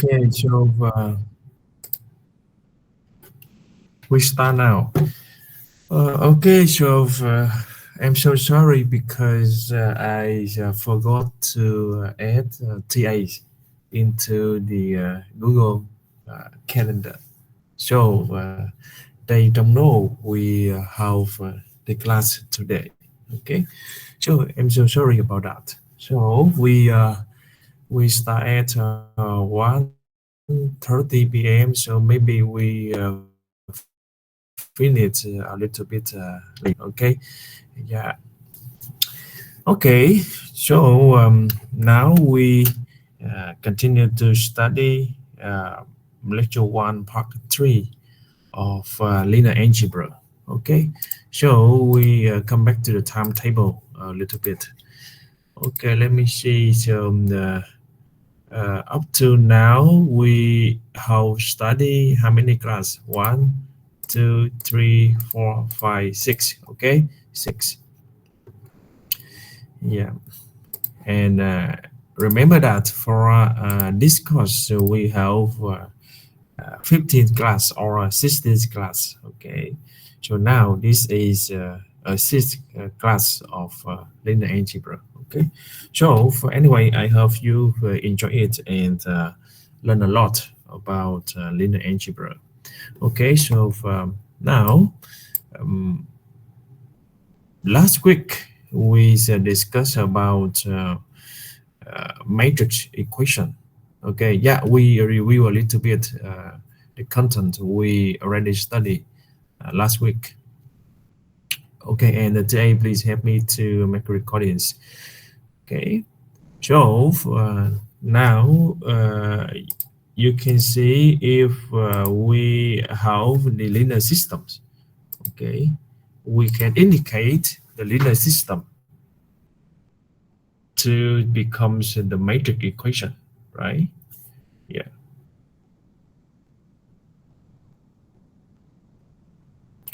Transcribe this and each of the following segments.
Okay, so we start now. Okay, so I'm so sorry because I forgot to add TAs into the Google Calendar. So they don't know we have the class today. Okay, so I'm so sorry about that. So we start at 1:30 p.m. So maybe we finish a little bit late. Okay, yeah. Okay, so now we continue to study lecture one, part three of linear algebra. Okay, so we come back to the timetable a little bit. Okay, let me see. So up to now, we have studied how many class? One, two, three, four, five, six. Okay, six. Yeah, and remember that for this course, so we have 15 class or 16 class. Okay, so now this is a sixth class of linear algebra. Okay, so for anyway, I hope you enjoy it and learn a lot about linear algebra. Okay, so now um, last week we discussed about matrix equation. Okay, yeah, we review a little bit the content we already studied last week. Okay, and today please help me to make recordings. Okay, so now you can see if we have the linear systems. Okay, we can indicate the linear system to becomes the matrix equation, right? Yeah.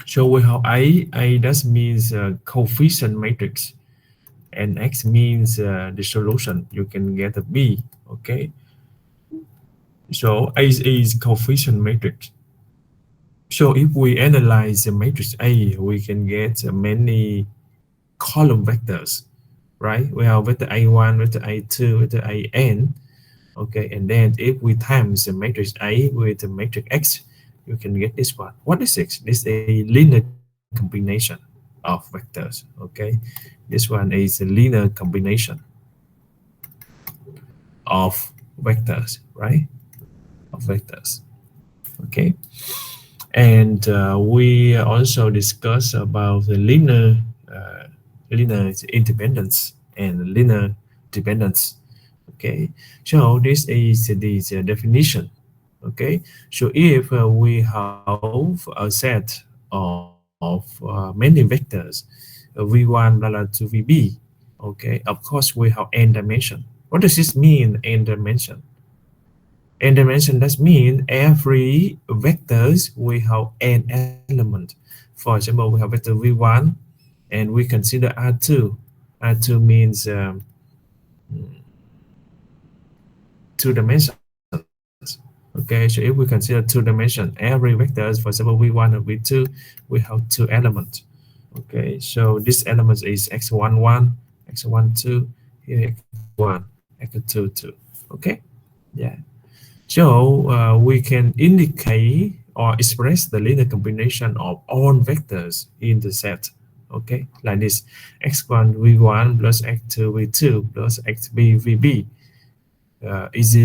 So we have A that means coefficient matrix, and X means the solution. You can get a B. Okay. So is coefficient matrix. So if we analyze the matrix A, we can get many column vectors, right? We have vector A1, vector A2, vector AN. Okay, and then if we times the matrix A with the matrix X, you can get this one. What is X? This is a linear combination of vectors. Okay, this one is a linear combination of vectors, right? Of vectors. Okay, and we also discuss about the linear independence and linear dependence. Okay, so this is the definition. Okay, so if we have a set of many vectors, v1 parallel to vb, okay, of course we have n dimension. What does this mean, n dimension? N dimension does mean every vectors we have n element. For example, we have vector v1 and we consider r2. R2 means two dimensions. Okay, so if we consider two dimensions, every vectors, for example, v1 and v2, we have two elements. Okay, so this element is x11, x12, here x1, x22. Okay, yeah. So we can indicate or express the linear combination of all vectors in the set. Okay, like this: x1 v1 plus x2 v2 plus xb vb is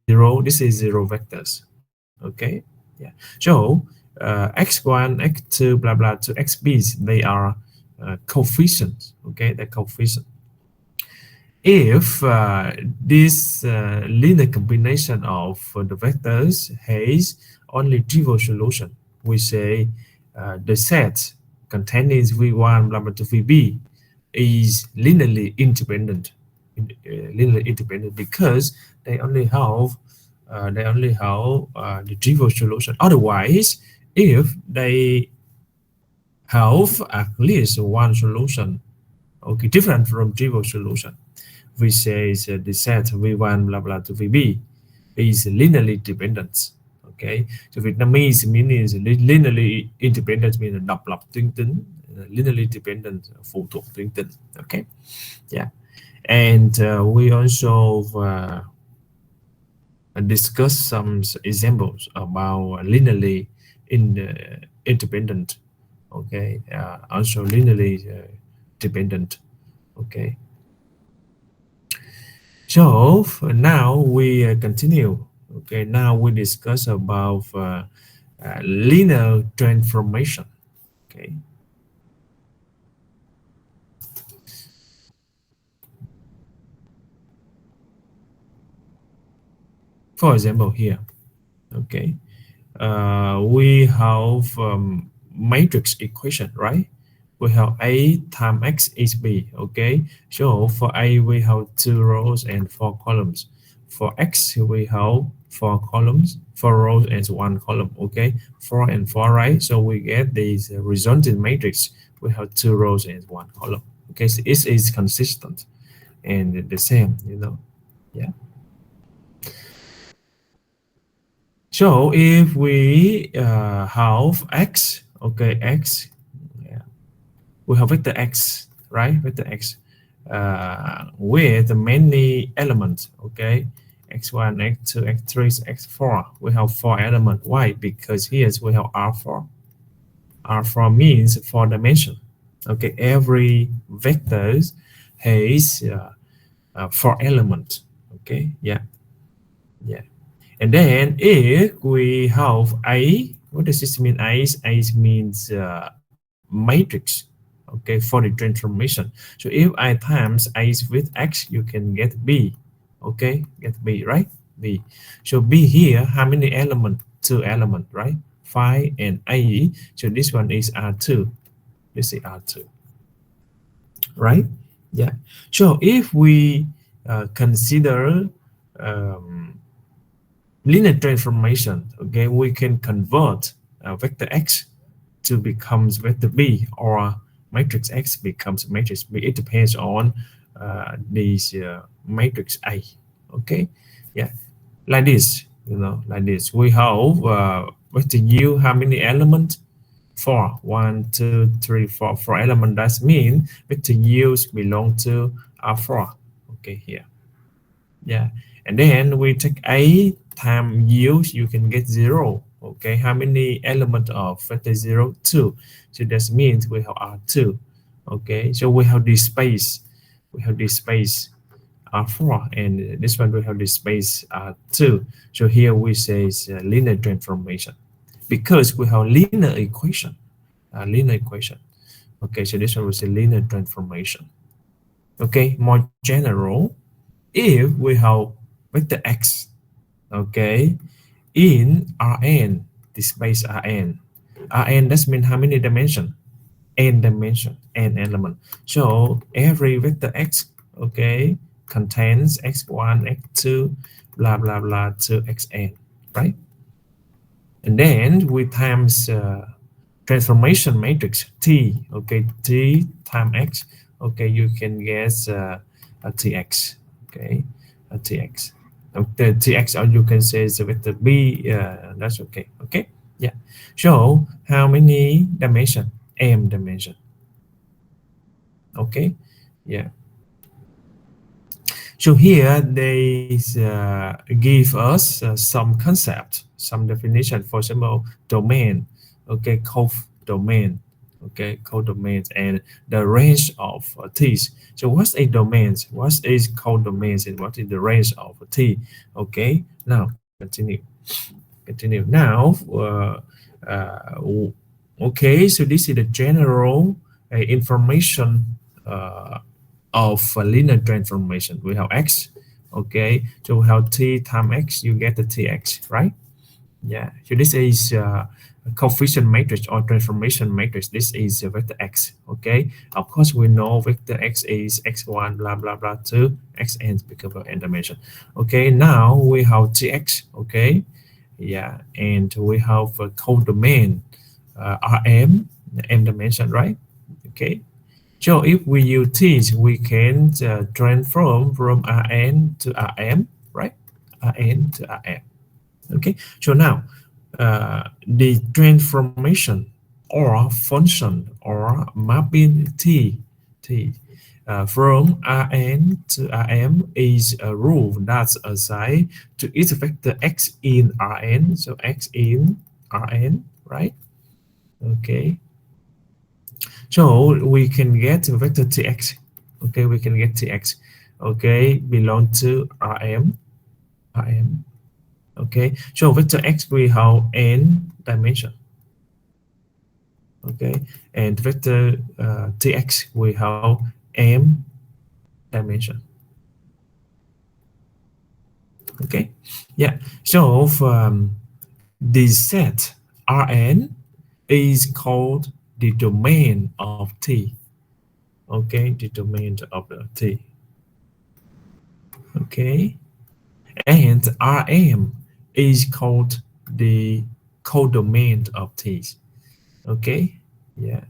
zero. This is zero vectors. Okay, yeah. So x1, x2, blah blah to xb's, they are coefficients. Okay, they're coefficient. If this linear combination of the vectors has only trivial solution, we say the set containing v1 blah blah to vb is linearly independent because they only have the trivial solution. Otherwise, if they have at least one solution, okay, different from trivial solution, we say the set v1 blah blah to vb is linearly dependent. Okay, so Vietnamese means linearly independent means độc lập tuyến tính, linearly dependent phụ thuộc tuyến tính. Okay, yeah, and we also discuss some examples about linearly independent. Okay, also linearly dependent. Okay, so now we continue. Okay, now we discuss about linear transformation. Okay, for example here. Okay, we have matrix equation, right? We have A times X is B. Okay, so for A we have 2 rows and 4 columns. For X we have 4 columns, 4 rows and 1 column. Okay, 4 and 4, right? So we get this resulting matrix. We have 2 rows and 1 column. Okay, so it is consistent and the same, yeah. So if we have X, okay, X, yeah, we have vector X, right? Vector X with many elements, okay? X1, X2, X3, X4. We have 4 elements. Why? Because here we have R4. R4 means 4 dimension. Okay, every vector has 4 elements. Okay, yeah, yeah. And then if we have A, what does this mean? A means matrix, okay, for the transformation. So if I times A with X, you can get B, okay, get B, right? B. So B here, how many elements? 2 elements, right? 5 and A. So this one is R2. This is R2, right? Yeah. So if we consider um, linear transformation, okay, we can convert vector X to becomes vector B, or matrix X becomes matrix B. It depends on this matrix A. Okay, yeah, like this, like this. We have vector U, how many elements? 4. 1, 2, 3, 4. 4 elements. That means vector U's belong to R4. Okay, here. Yeah, and then we take A times U, you can get 0. Okay, how many elements of vector 0? 2. So that means we have R2. Okay, so we have this space. We have this space R4, and this one we have this space R2. So here we say it's linear transformation because we have linear equation. Linear equation. Okay, so this one was a linear transformation. Okay, more general, if we have vector X, okay, in Rn, the space Rn. Rn, that means how many dimension? N dimension, N element. So every vector X, okay, contains X1, X2, blah, blah, blah, to Xn, right? And then we times transformation matrix T, okay, T times X, okay, you can get a Tx, okay, a Tx. The Tx, or you can say is a vector B, that's okay, okay, yeah. So how many dimension? M dimension, okay, yeah. So here they give us some concept, some definition. For example, domain, okay, codomain, okay, codomains, and the range of t's. So what's a domain? What is codomains, and what is the range of t? Okay, now continue. Now, okay, so this is the general information of a linear transformation. We have X, okay, so we have T times X, you get the Tx, right? Yeah, so this is a coefficient matrix or transformation matrix. This is a vector X, okay. Of course, we know vector X is X1, blah, blah, blah, to Xn because of n dimension. Okay, now we have Tx, okay. Yeah, and we have a codomain, Rm, n dimension, right? Okay. So if we use this, we can transform from Rn to Rm, right? Rn to Rm. Okay, so now the transformation or function or mapping T from Rn to Rm is a rule that's assigned to each vector x in Rn. So x in Rn, right? Okay, so we can get vector Tx. Okay, we can get Tx. Okay, belong to Rm. Okay, so vector x we have n dimension. Okay, and vector Tx we have m dimension. Okay, yeah. So the set Rn is called the domain of T. Okay, the domain of the T. Okay, and Rm is called the codomain of T. Okay, yeah.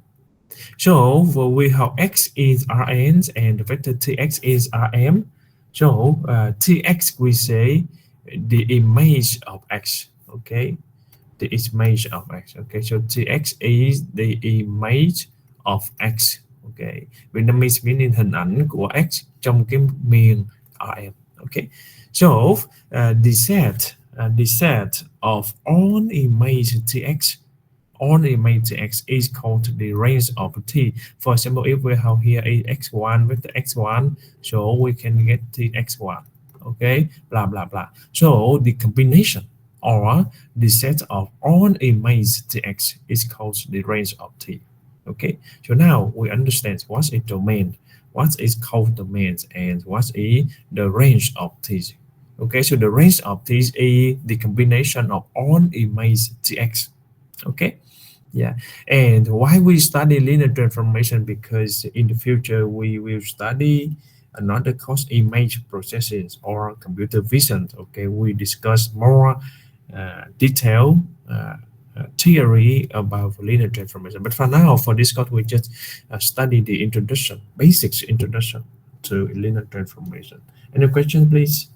So we have x is Rn and vector Tx is Rm. So Tx we say the image of x. Okay, the image of x. Okay, so Tx is the image of x. Okay, Vietnamese meaning hình ảnh của x trong cái miền Rm. Okay, so the set of all image Tx on image Tx is called the range of T. For example, if we have here a x1 with the x1, so we can get Tx1. Okay, blah blah blah. So the combination or the set of all image Tx is called the range of T. Okay, so now we understand what's a domain, what is codomains, and what is the range of T. Okay, so the range of T is the combination of all image Tx. Okay, yeah, and why we study linear transformation? Because in the future we will study another course, image processing or computer vision. Okay, we discuss more detailed theory about linear transformation. But for now, for this course, we just study the introduction, basics introduction to linear transformation. Any question, please?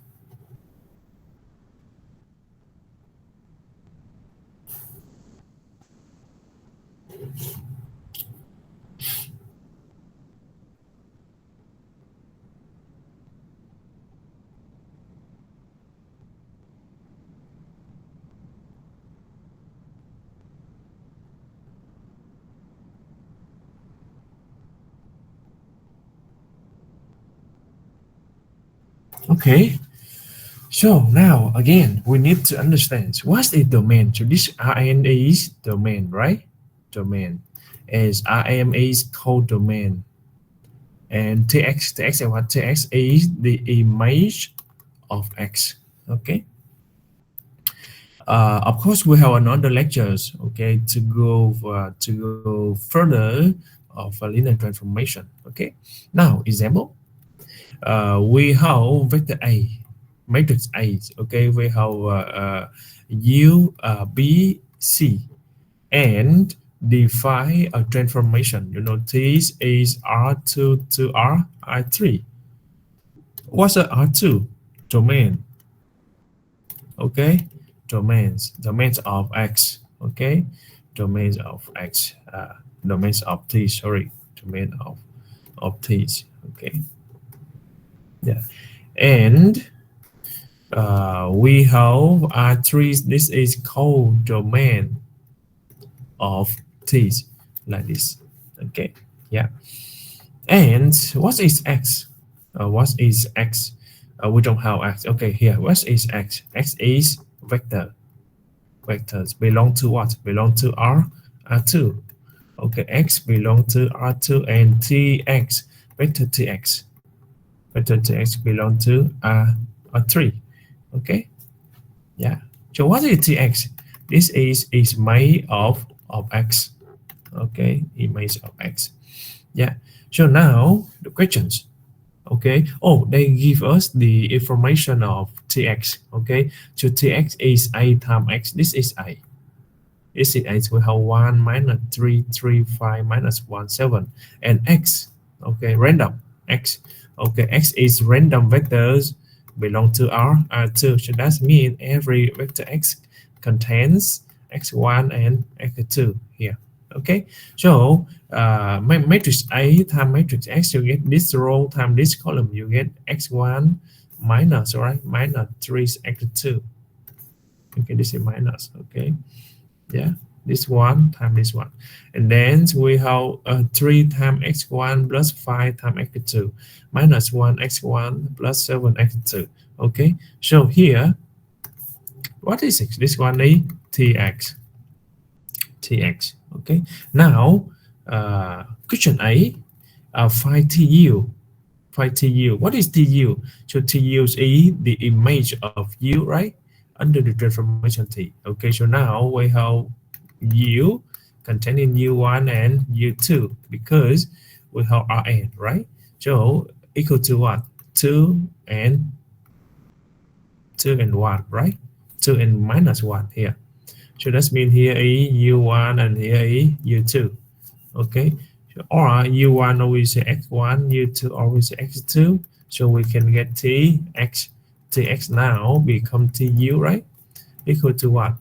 Okay, so now again, we need to understand what's a domain. So this Rn is domain, right? Domain. As Rm is codomain. And Tx and what? Tx is the image of x. Okay. Of course, we have another lectures. Okay, to go further of a linear transformation. Okay. Now, example. We have vector A, matrix A. Okay, we have U, B, C, and define a transformation. You know, this is R2 to R3. What's a R2? Domain. Okay, domains of X. Okay, domains of X. Domains of T. Sorry, domain of T. Okay. Yeah, and we have R3. This is called domain of T, like this. Okay, yeah. And what is X? What is X? We don't have X. Okay, here. What is X? X is vector. Vectors belong to what? Belong to R2. Okay, X belong to R2 and Tx. Vector Tx. Vector Tx belong to R3. Okay, yeah. So what is Tx? This is made of X. Okay, image of X. Yeah. So now the questions. Okay. Oh, they give us the information of Tx. Okay. So Tx is A times X. This is A. This is X. We have 1 minus 3, 3, 5 minus 1, 7. And X. Okay. Random. X. Okay. X is random vectors belong to R2. So that means every vector X contains X1 and X2 here. Okay, so matrix A times matrix X, you get this row times this column, you get X1 minus, right, minus 3X2. Okay, this is minus. Okay, yeah, this one times this one, and then we have 3 times x1 plus 5 times x2 minus 1 x1 plus 7 x2. Okay, so here what is it? This one is tx. Okay, now question A, find tu. What is tu? So tu is the image of u, right, under the transformation t. Okay, so now we have u containing u1 and u2 because we have Rn, right? So equal to what? 2 and 1, right? 2 and minus 1 here. So that means here is u1 and here is u2. Okay, or u1 always x1, u2 always x2. So we can get tx now become tu, right? Equal to what?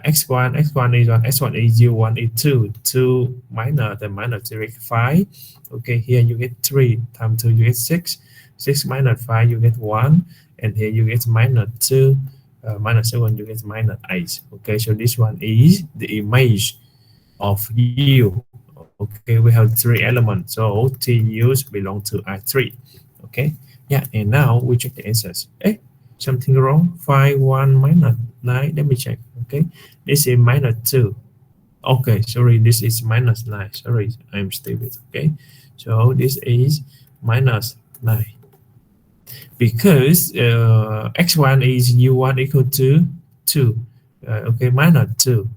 X1 is 1, x1 is u1 is 2, 2 minus the minus 3 5. Okay, here you get 3 times 2, you get 6, 6 minus 5, you get 1, and here you get minus 2, minus 7, you get minus 8. Okay, so this one is the image of u. Okay, we have 3 elements, so tu's belong to R3. Okay, yeah, and now we check the answers. Something wrong. 5 1 minus 9. Let me check. Okay, this is minus 2. Okay, sorry, this is minus 9. Sorry, I'm stupid. Okay, so this is minus 9 because x1 is u1 equal to 2. Okay, minus 2.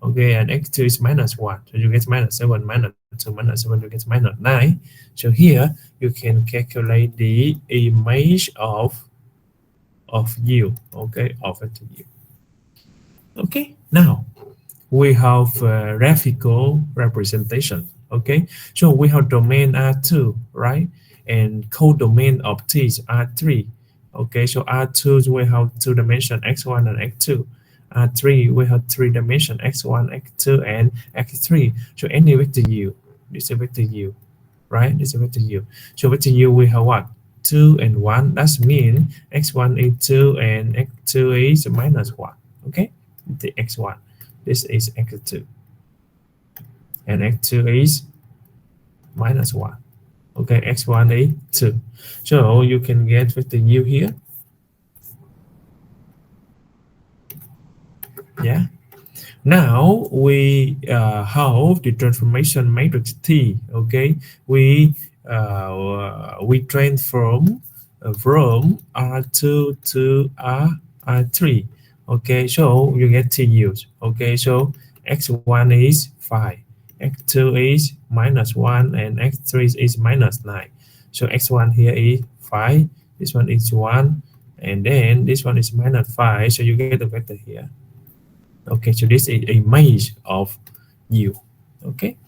Okay, and x2 is minus 1. So you get minus 7, minus 2, minus 7, you get minus 9. So here you can calculate the image of u. Okay, of vector u. Okay, now we have graphical representation. Okay, so we have domain R2, right, and codomain of T is R3. Okay, so R2 we have 2 dimension x1 and x2. R3 we have 3 dimension x1, x2, and x3. So any vector u, this is vector u, right? This is vector u. So vector u we have what? 2 and 1. That means x1 is 2 and x2 is minus 1. Okay, the x1. This is x2. And x2 is minus 1. Okay, x1 is 2. So you can get vector u here. Yeah. Now we have the transformation matrix T. Okay, we transform from R2 to R3. Okay, so you get TUs. Okay, so x1 is 5, x2 is minus 1, and x3 is minus 9. So x1 here is 5, this one is 1, and then this one is minus 5. So you get the vector here. Okay, so this is image of u. Okay,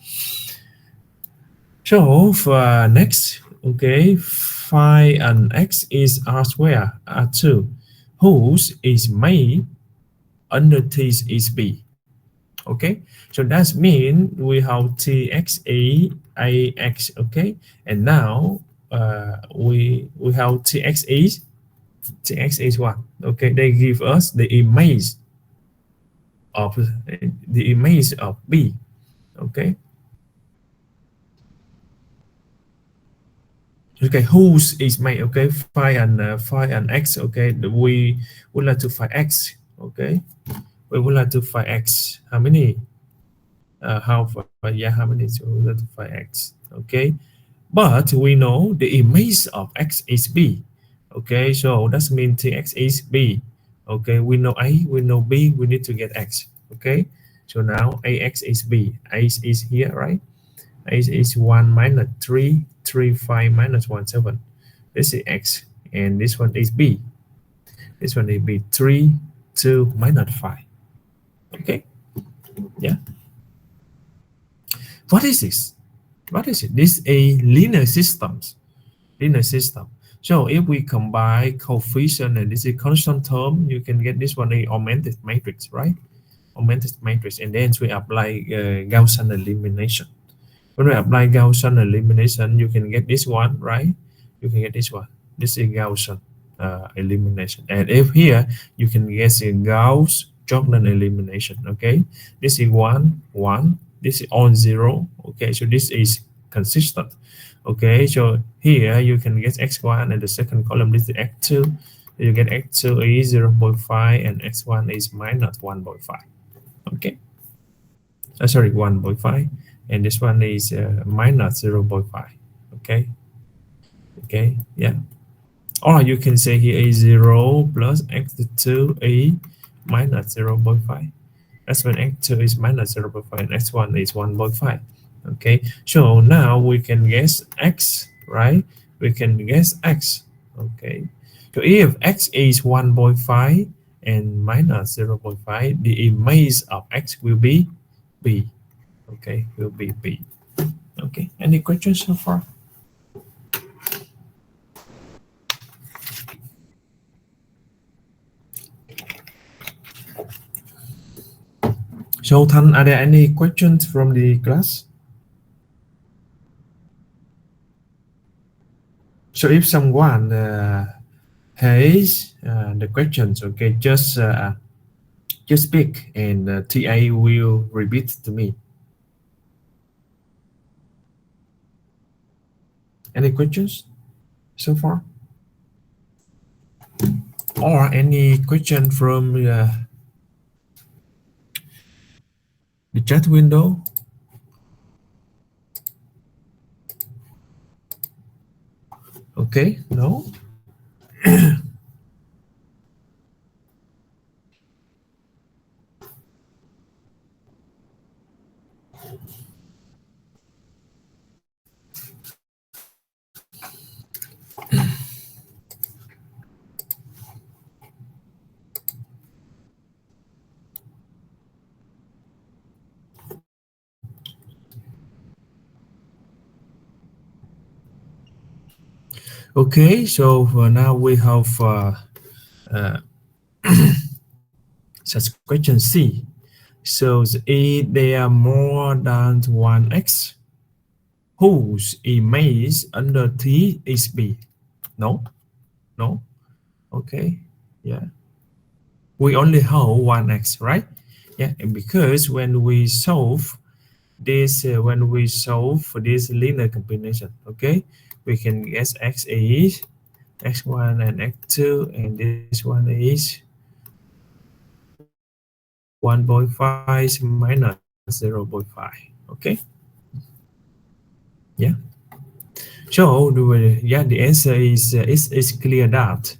so for next, okay, phi and x is r square r2, whose is made under t is b. Okay, so that means we have txe ax. Okay, and now we have tx is what? Okay, they give us the image of b. Okay, whose is made. Okay, phi and x. Okay, we would like to find x. Okay, we would like to find x. How many? How many? So we would like to find x. Okay, but we know the image of x is b. Okay, so that means tx is b. Okay, we know a, we know b, we need to get x. Okay, so now ax is b. A is here, right? A is 1 minus 3, 3, 5 minus 1, 7. This is x, and this one is b. This one is b, 3, 2 minus 5. Okay, yeah. What is this? What is it? This is a linear system. So if we combine coefficient and this is constant term, you can get this one a augmented matrix, right? Augmented matrix, and then we apply Gaussian elimination. When we apply Gaussian elimination, you can get this one, right? You can get this one. This is Gaussian elimination. And if here, you can get a Gauss-Jordan elimination, okay? This is 1, 1. This is on 0, okay? So this is consistent, okay? So here, you can get x1 and the second column, this is x2. You get x2 is 0.5 and x1 is minus 1.5, okay? Sorry, 1.5, and this one is minus 0.5, okay? Okay, yeah. Or you can say here is 0 plus x2 is minus 0.5. That's when x2 is minus 0.5 and x1 is 1.5. Okay, so now we can guess x, right? We can guess x. Okay, so if x is 1.5 and minus 0.5, the image of x will be b. Okay, will be b. Okay, any questions so far? So Tan, are there any questions from the class? So if someone has the questions, okay, just speak and TA will repeat to me. Any questions so far? Or any question from the chat window? Okay, no? Okay, so now we have such question C. So if there are more than one x, whose image under T is B? No, no. Okay, yeah. We only have one x, right? Yeah, and because when we solve this, for this linear combination, okay, we can guess x is x1 and x2, and this one is 1.5 minus 0.5. Okay, yeah. So the answer is clear that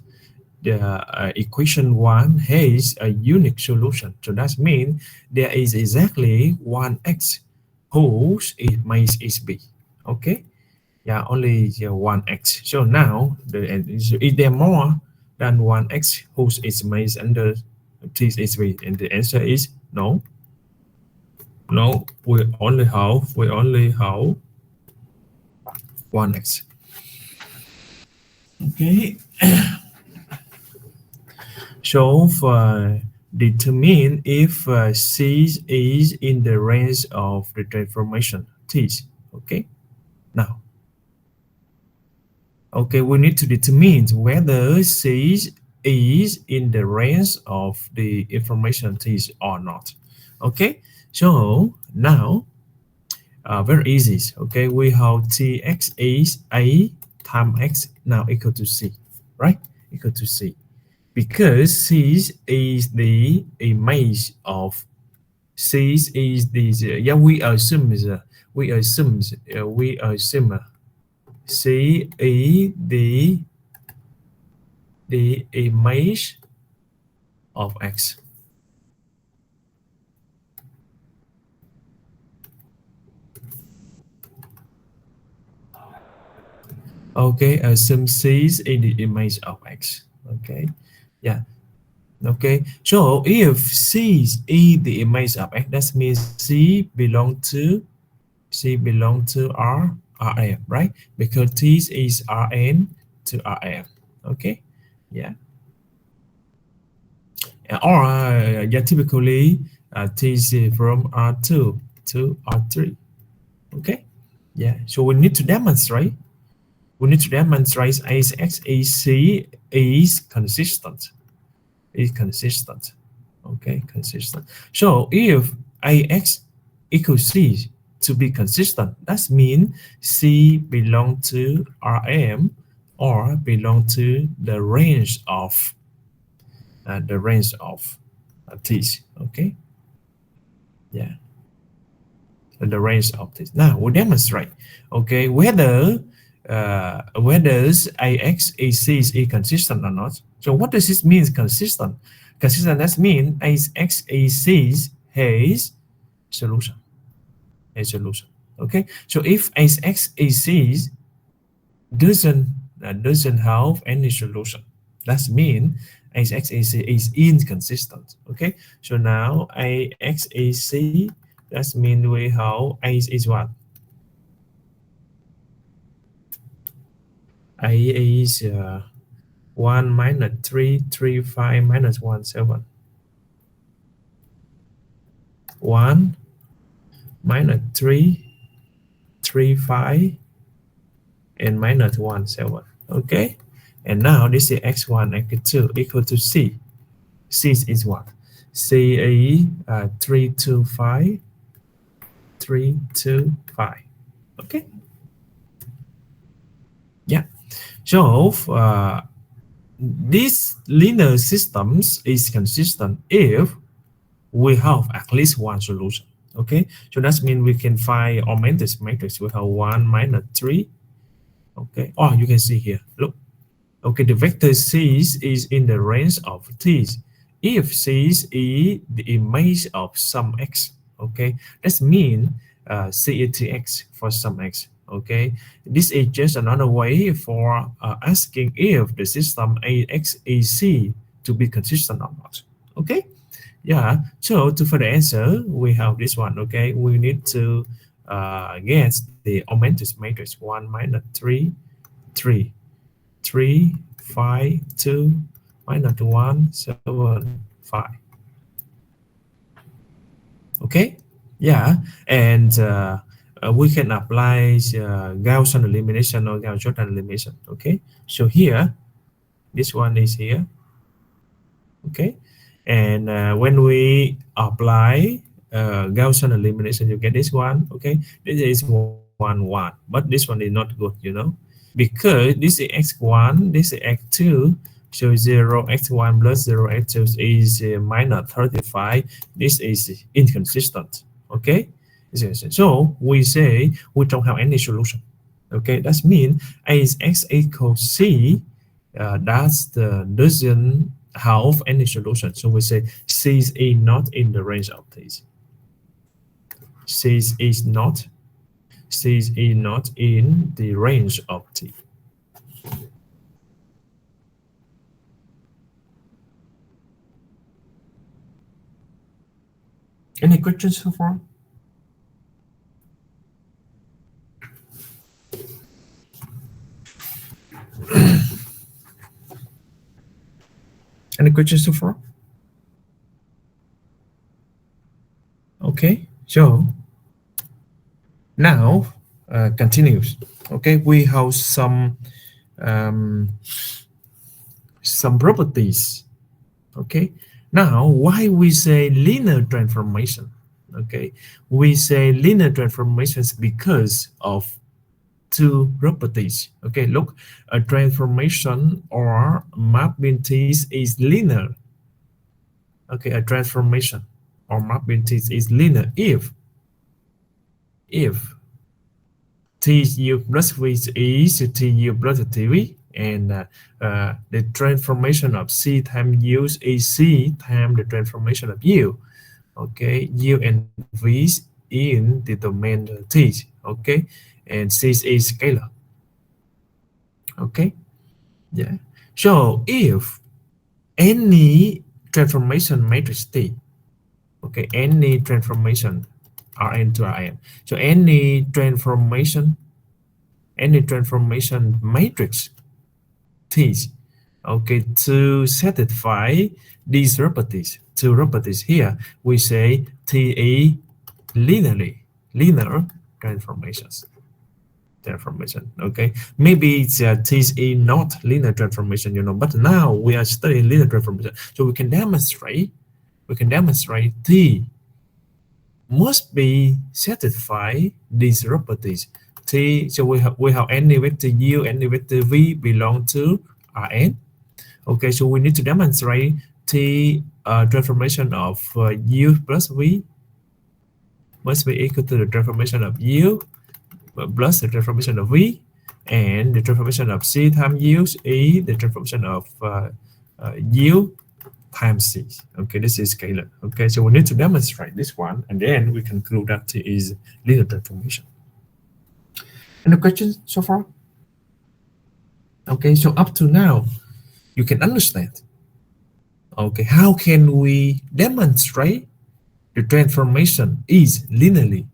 the equation 1 has a unique solution. So that means there is exactly one x whose image is b. Okay, yeah, only one x. So now is there more than one x whose image under t is b? And the answer is no. No, we only have one x. Okay. So determine if C is in the range of the transformation T. Okay. Now, okay, we need to determine whether C is in the range of the information T or not. Okay. So now, very easy. Okay, we have Tx is A times X now equal to C, right? Equal to C. Because C is the image of C is the yeah, we assume C is the image of X. Okay, assume C is the image of X. Okay, yeah. Okay, so if C is the image of X, that means C belong to R, Rn, right? Because T is Rn, to Rn. Okay, yeah. Or yeah, typically T is from R2 to R3. Okay, yeah. So we need to demonstrate. We need to demonstrate ASXEC is consistent. Is consistent. Okay, consistent. So if AX equals C to be consistent, that means C belong to Rm or belong to the range of T. Okay, yeah, the range of T. Now we demonstrate. Okay, whether AX is consistent or not. So what does this mean? Consistent. Consistent, that means AX has solution. A solution. Okay. So if AX doesn't have any solution, that means AX is inconsistent. Okay. So now AX that means we have A is what? A is 1 minus 3, 3, 5 minus 1, 7. 1 minus 3, 3, 5, and minus 1, 7. Okay. And now this is x1, x2 equal to C. C is what? C is 3, 2, 5, 3, 2, 5. Okay. Yeah. So this linear systems is consistent if we have at least one solution. Okay, so that means we can find augmented matrix. We have 1 minus 3. Okay, oh, you can see here. Look, okay, the vector C is in the range of T. If C is the image of some x, okay, that means C is Tx for some x. Okay, this is just another way for asking if the system AX is C to be consistent or not. Okay. Yeah, so to for the answer, we have this one. Okay, we need to get the augmented matrix 1 minus 3, 3, 3, 5, 2, minus 1, 7, 5. Okay, yeah, and we can apply Gaussian elimination or Gauss-Jordan elimination. Okay, so here, this one is here. Okay. And when we apply Gaussian elimination, you get this one. Okay, this is 1, 1, but this one is not good, you know, because this is x1, this is x2, so 0 x1 plus 0 x2 is minus 35. This is inconsistent. Okay, so we say we don't have any solution. Okay, that means as x equals c, that's the doesn't have any solution. So we say C is not in the range of these. C is not in the range of T. Any questions so far? Any questions so far? Okay, so now continues. Okay, we have some properties. Okay, now why we say linear transformation? Okay, we say linear transformations because of two properties. Okay, look, a transformation or mapping T is linear. Okay, a transformation or mapping T is linear if Tu plus V is Tu plus TV, and the transformation of C times U is C times the transformation of U. Okay, U and V in the domain T. Okay, and C is scalar. Okay, yeah. So if any transformation matrix T, okay, any transformation Rn to Rn, so any transformation matrix t's. Okay, to satisfy these properties, two properties here, we say T is linear transformations. Okay, maybe it's T is not linear transformation, but now we are studying linear transformation, so we can demonstrate T must be satisfy these properties. T, so we have any vector u, any vector v belong to Rn. Okay, so we need to demonstrate T transformation of u plus v must be equal to the transformation of u plus the transformation of v, and the transformation of c times u is the transformation of u times c. Okay, this is scalar. Okay, so we need to demonstrate this one, and then we conclude that T is linear transformation. Any questions so far? Okay, so up to now, you can understand. Okay, how can we demonstrate the transformation is linear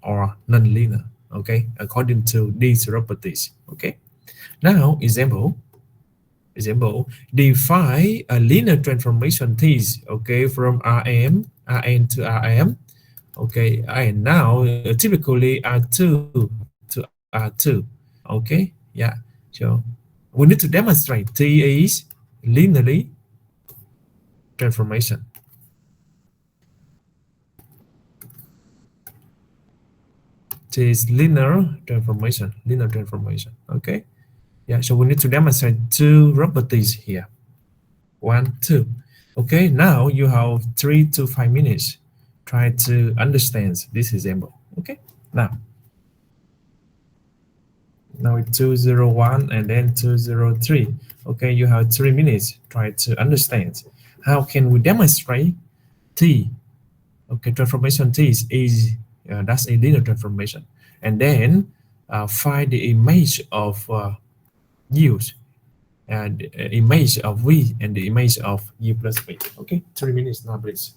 or non-linear? Okay, according to these properties. Okay, now example, define a linear transformation T. Okay, from Rn to Rm. Okay, and now typically R2 to R2. Okay, yeah, so we need to demonstrate T is linearly transformation. T is linear transformation. Okay, yeah, so we need to demonstrate two properties here. 1, 2. Okay, now you have 3 to 5 minutes. Try to understand this example. Okay, now it's 201 and then 203. Okay, you have 3 minutes. Try to understand how can we demonstrate T. Okay, transformation T is that's a linear transformation, and then find the image of U, and the image of V, and the image of U plus V. Okay, 3 minutes now, please.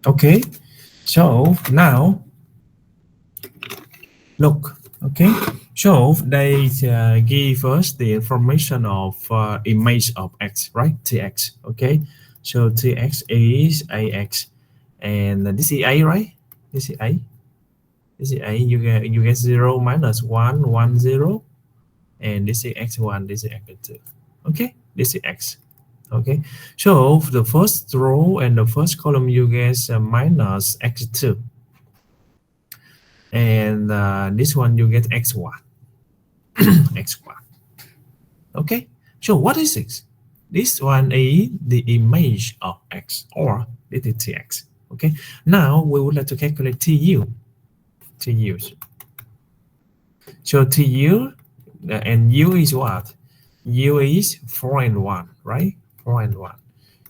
Okay, so now look, Okay, so they give us the information of image of x, right? Tx. Okay, so tx is ax, and this is a, right? This is a. This is a. You get 0 minus 1 1 0, and this is x1. This is x2. Okay, this is x. Okay, so the first row and the first column you get minus x2, and this one you get x1. x1. Okay, so what is this? This one is the image of x, or this is tx. Okay, now we would like to calculate tu. So tu and u is what? U is 4 and 1, right? 4 and 1.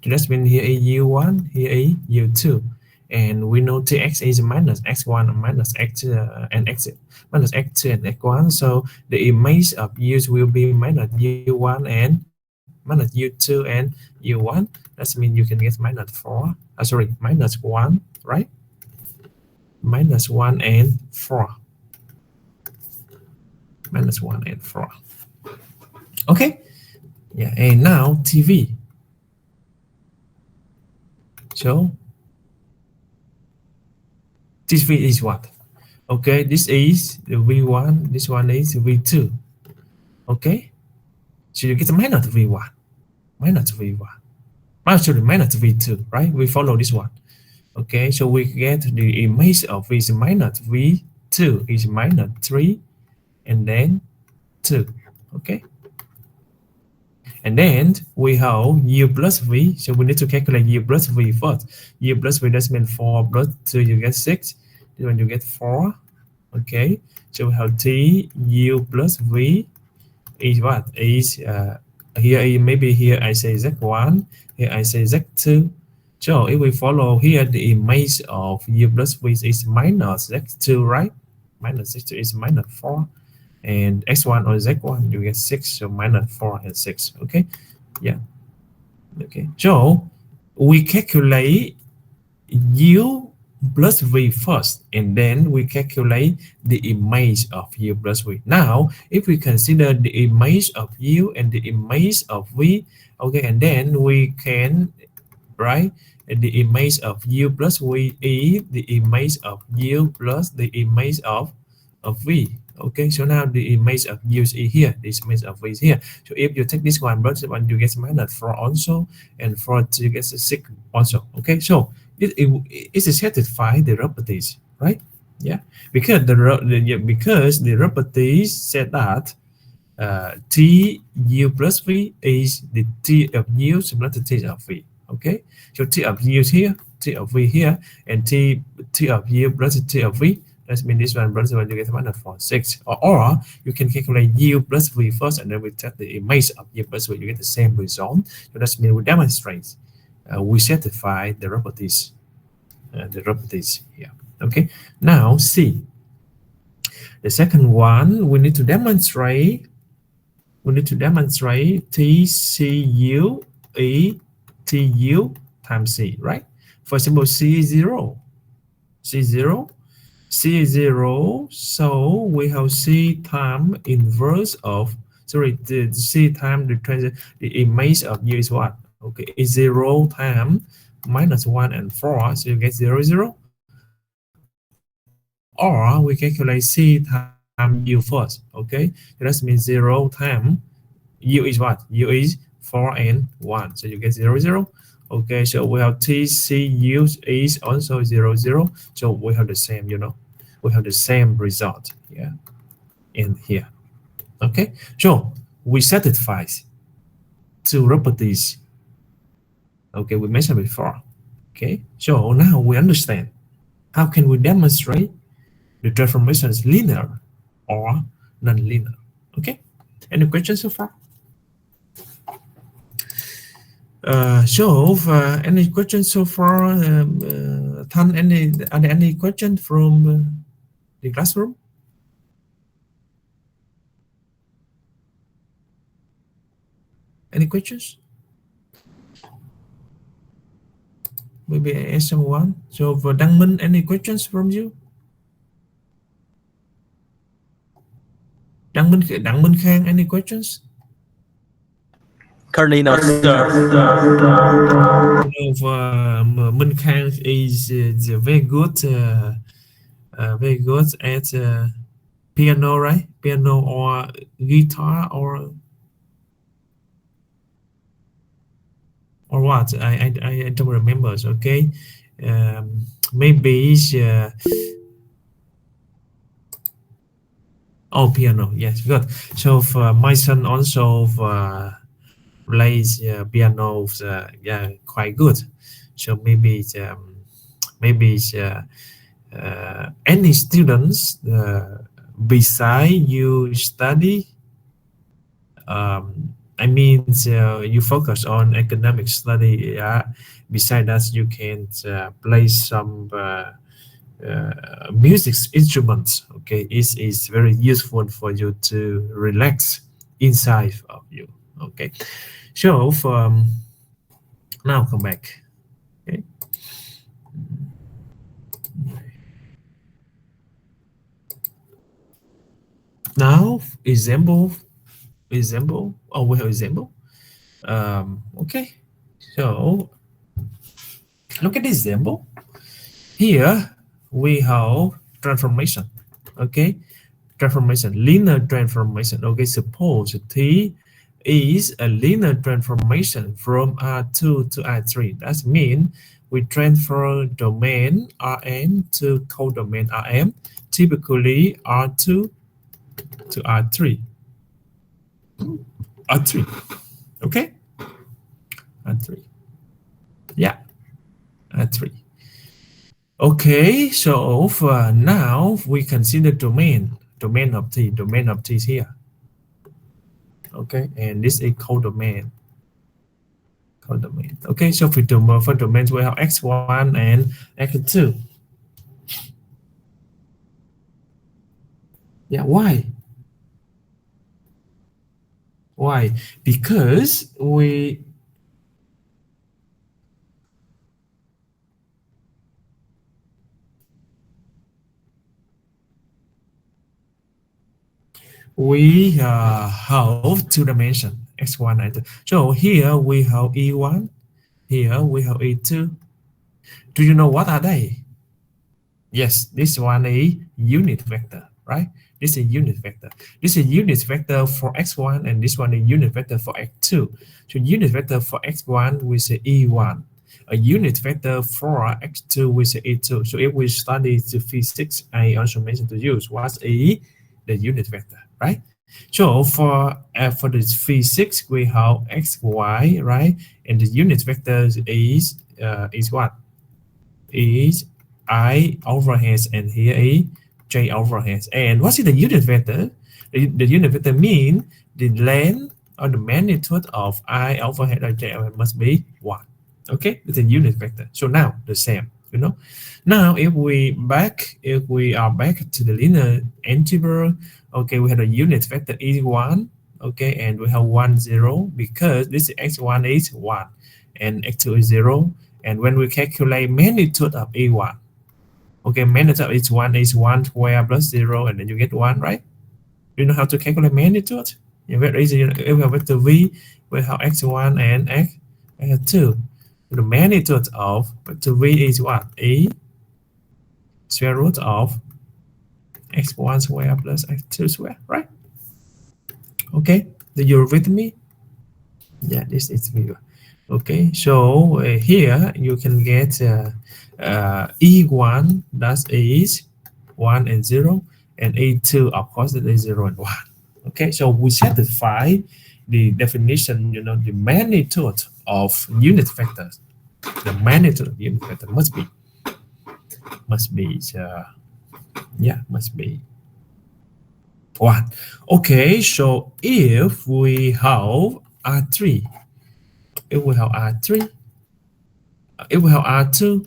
So that means here is u1, here is u2. And we know tx is minus x1 minus x and x minus x2 and x1. So the image of u will be minus u1 and minus u2 and u1. That means you can get minus 4. Sorry, minus 1, right? Minus 1 and 4. Minus 1 and 4. Okay. Yeah, and now TV. So TV is what? Okay, this is the V1, this one is V2. Okay, so you get a minus V1, minus V1. Actually, minus V2, right? We follow this one. Okay, so we get the image of is minus V2 is minus 3 and then 2. Okay, and then we have u plus v, so we need to calculate u plus v first. U plus v, that means 4 plus 2, you get 6. This one you get 4. Okay, so we have t u plus v is what? Is here, maybe here I say z1, here I say z2. So if we follow here, the image of u plus v is minus z2, right? Minus z2 is minus 4. And x1 or z1 you get 6, so minus 4 and 6. Okay, yeah. Okay, so we calculate u plus v first, and then we calculate the image of u plus v. Now if we consider the image of u and the image of v, okay, and then we can write the image of u plus v is the image of u plus the image of v. Okay, so now the image of u is here, this image of v is here. So if you take this one plus one, you get minus 4 also, and 4 you get 6 also. Okay, so it is satisfy the properties, right? Yeah, because the properties said that t u plus v is the t of u plus the t of v. Okay, so t of u is here, t of v here, and t of u plus t of v. That means this one plus one you get minus 4, 6. Or you can calculate u plus v first, and then we take the image of u plus v. You get the same result. So that means we demonstrate, we satisfy the properties. Here. Okay. Now C. The second one, we need to demonstrate. TCU E TU times C, right? For example, C is 0. C is 0. C is 0, so we have C time inverse of, sorry, the C time the image of U is what? Okay, is 0 time minus 1 and 4, so you get 0, 0. Or we calculate C time U first, okay? So that means 0 time U is what? U is 4 and 1, so you get 0, 0. Okay, so we have TCU is also 0, 0. So we have the same, we have the same result, yeah, in here. Okay, so we satisfy two properties. Okay, we mentioned before. Okay, so now we understand how can we demonstrate the transformation is linear or non-linear. Okay, any questions so far? Any questions so far? Are there any questions from the classroom? Any questions? Maybe I ask someone. So for Đăng Minh, any questions from you? Đặng Minh Khang, any questions? Currently, no, sir. Minh Khang is very good at piano, right? Piano or guitar or what? I don't remember. Okay, maybe piano. Yes, good. So my son also plays piano. Yeah, quite good. So maybe any students beside you study. I mean, you focus on academic study. Yeah. Besides that, you can play some music instruments. Okay, it's very useful for you to relax inside of you. Okay, so now come back. Okay. Now example. Oh, we have example. Okay, so look at this example. Here we have transformation. Okay, transformation, linear transformation. Okay, suppose T is a linear transformation from R2 to R3. That means we transfer domain Rn to codomain Rm, typically R2 to R3. R3. Okay, R3. Yeah, R3. Okay, so now we consider domain of T. Domain of T is here. Okay, and this is codomain. Okay, so for domains we have x1 and x2. Yeah, why? Why? Because we have two dimensions, x1 and 2. So here we have e1, here we have e2. Do you know what are they? Yes, this one is unit vector, right? This is unit vector. This is unit vector for x1 and this one is unit vector for x2. So unit vector for x1 we say e1. A unit vector for x2 we say e2. So if we study the physics, I also mentioned to use what's e, the unit vector, right? So for this physics we have x, y, right? And the unit vector is what? Is I overhead and here is j overhead. And what is the unit vector? The unit vector means the length or the magnitude of I overhead or j overhead must be 1. Okay, it's a unit vector. So now the same, you know. Now if we are back to the linear algebra, okay, we have a unit vector e1, okay, and we have 1, 0 because this x1 is 1 and x2 is 0. And when we calculate magnitude of e1, okay, magnitude of h1 is 1 square plus 0, and then you get 1, right? You know how to calculate magnitude? Yeah, very easy. If we have vector v, we have x1 and x2. The magnitude of vector v is what? E square root of x1 square plus x2 square, right? Okay, do you with me? Yeah, this is view. Okay, so here you can get E1, that is 1 and 0, and E2, of course, that is 0 and 1. Okay, so we satisfy the definition, you know, the magnitude of unit vectors. The magnitude of unit vector must be 1. Okay, so if we have R3, if we have R3, if we have R2,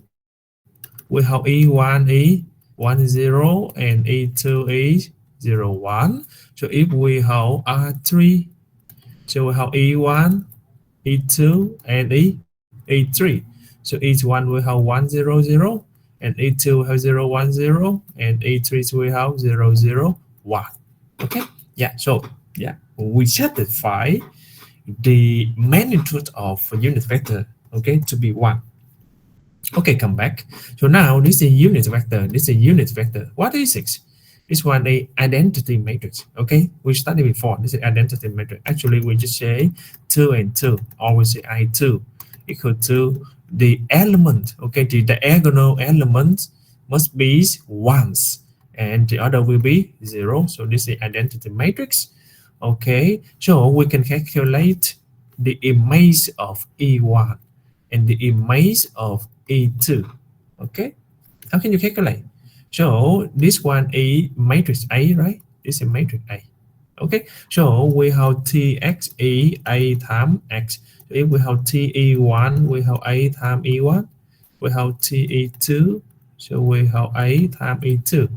we have E1 is 1, 0, and E2 is 0, 1. So if we have R3, so we have E1, E2, and E3. So each one will have 1, 0, 0, and E2 will have 0, 1, 0, and E3 will have 0, 0, 1. Okay, Yeah, so yeah, we certify the magnitude of a unit vector, okay, to be 1. Okay, come back. So now this is a unit vector. This is a unit vector. What is it? This one a identity matrix. Okay, we studied before. This is identity matrix. Actually, we just say 2 and 2. Always say I2 equal to the element. Okay, the diagonal element must be ones, and the other will be 0. So this is identity matrix. Okay, so we can calculate the image of E1 and the image of E2. Okay, how can you calculate? So this one is matrix A, right? This is matrix A. Okay, so we have TXE A times X. So if we have TE1, we have A times E1. We have TE2, so we have A times E2.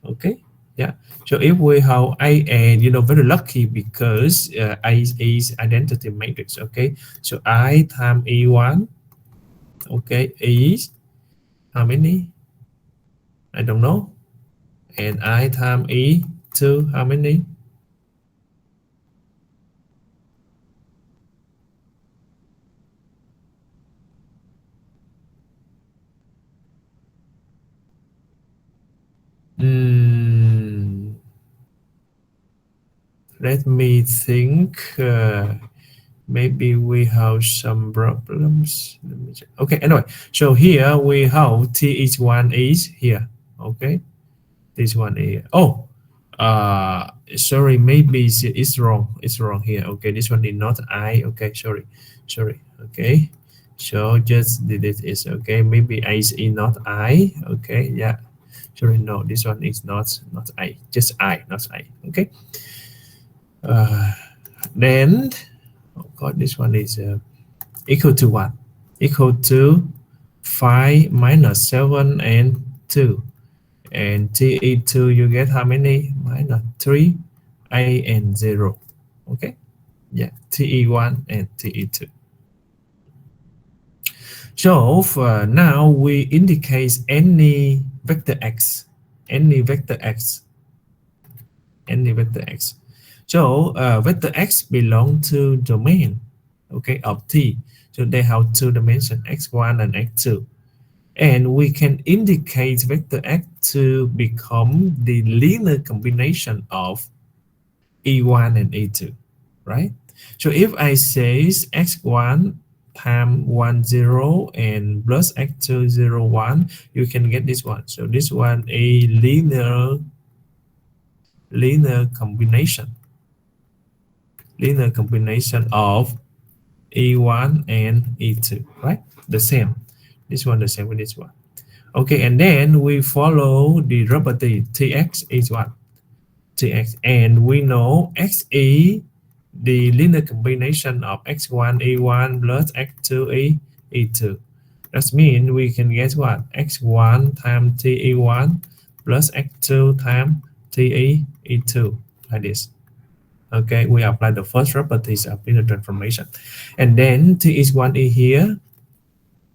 Okay, yeah. So if we have A, and very lucky because A is identity matrix. Okay, so I times E1, okay, is how many? I don't know. And I times E2, how many? Mm, let me think. Maybe we have some problems. Let me check. Okay, anyway, so here we have T each one is here. Okay, this one is, oh, sorry, maybe it's wrong. It's wrong here. Okay, this one is not I. Okay, sorry. Okay, so just delete it. Okay, maybe I is not I. Okay, yeah. Sorry, no, this one is not I. Just I, not I. Okay. Uh, then, oh God, this one is equal to what? Equal to 5 minus 7 and 2. And TE2 you get how many? Minus 3, A and 0. Okay, yeah, TE1 and TE2. So for now we indicate any vector x, any vector x, any vector x. So vector x belong to domain, okay, of T. So they have two dimensions, x1 and x2. And we can indicate vector x to become the linear combination of E1 and E2, right? So if I say x1 times 1, 0 and plus x2, 0, 1, you can get this one. So this one a linear combination of E1 and E2, right? The same. This one the same with this one. Okay, and then we follow the property Tx is what? Tx, and we know Xe, the linear combination of x1 E1 plus x2 E2. That means we can get what? x1 times Te1 plus x2 times Te2, like this. Okay, we apply the first properties of linear transformation, and then T is 1 is here.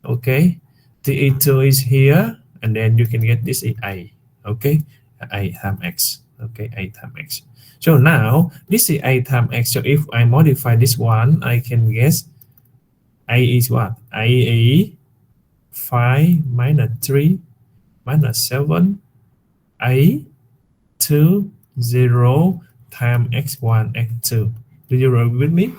Okay, Te2 is here, and then you can get this is A. Okay, A times X. Okay, A times X. So now this is A times X. So if I modify this one, I can guess A is what? A is 5 minus 3 minus 7 A 2 0 times x1 x2. Do you read with me?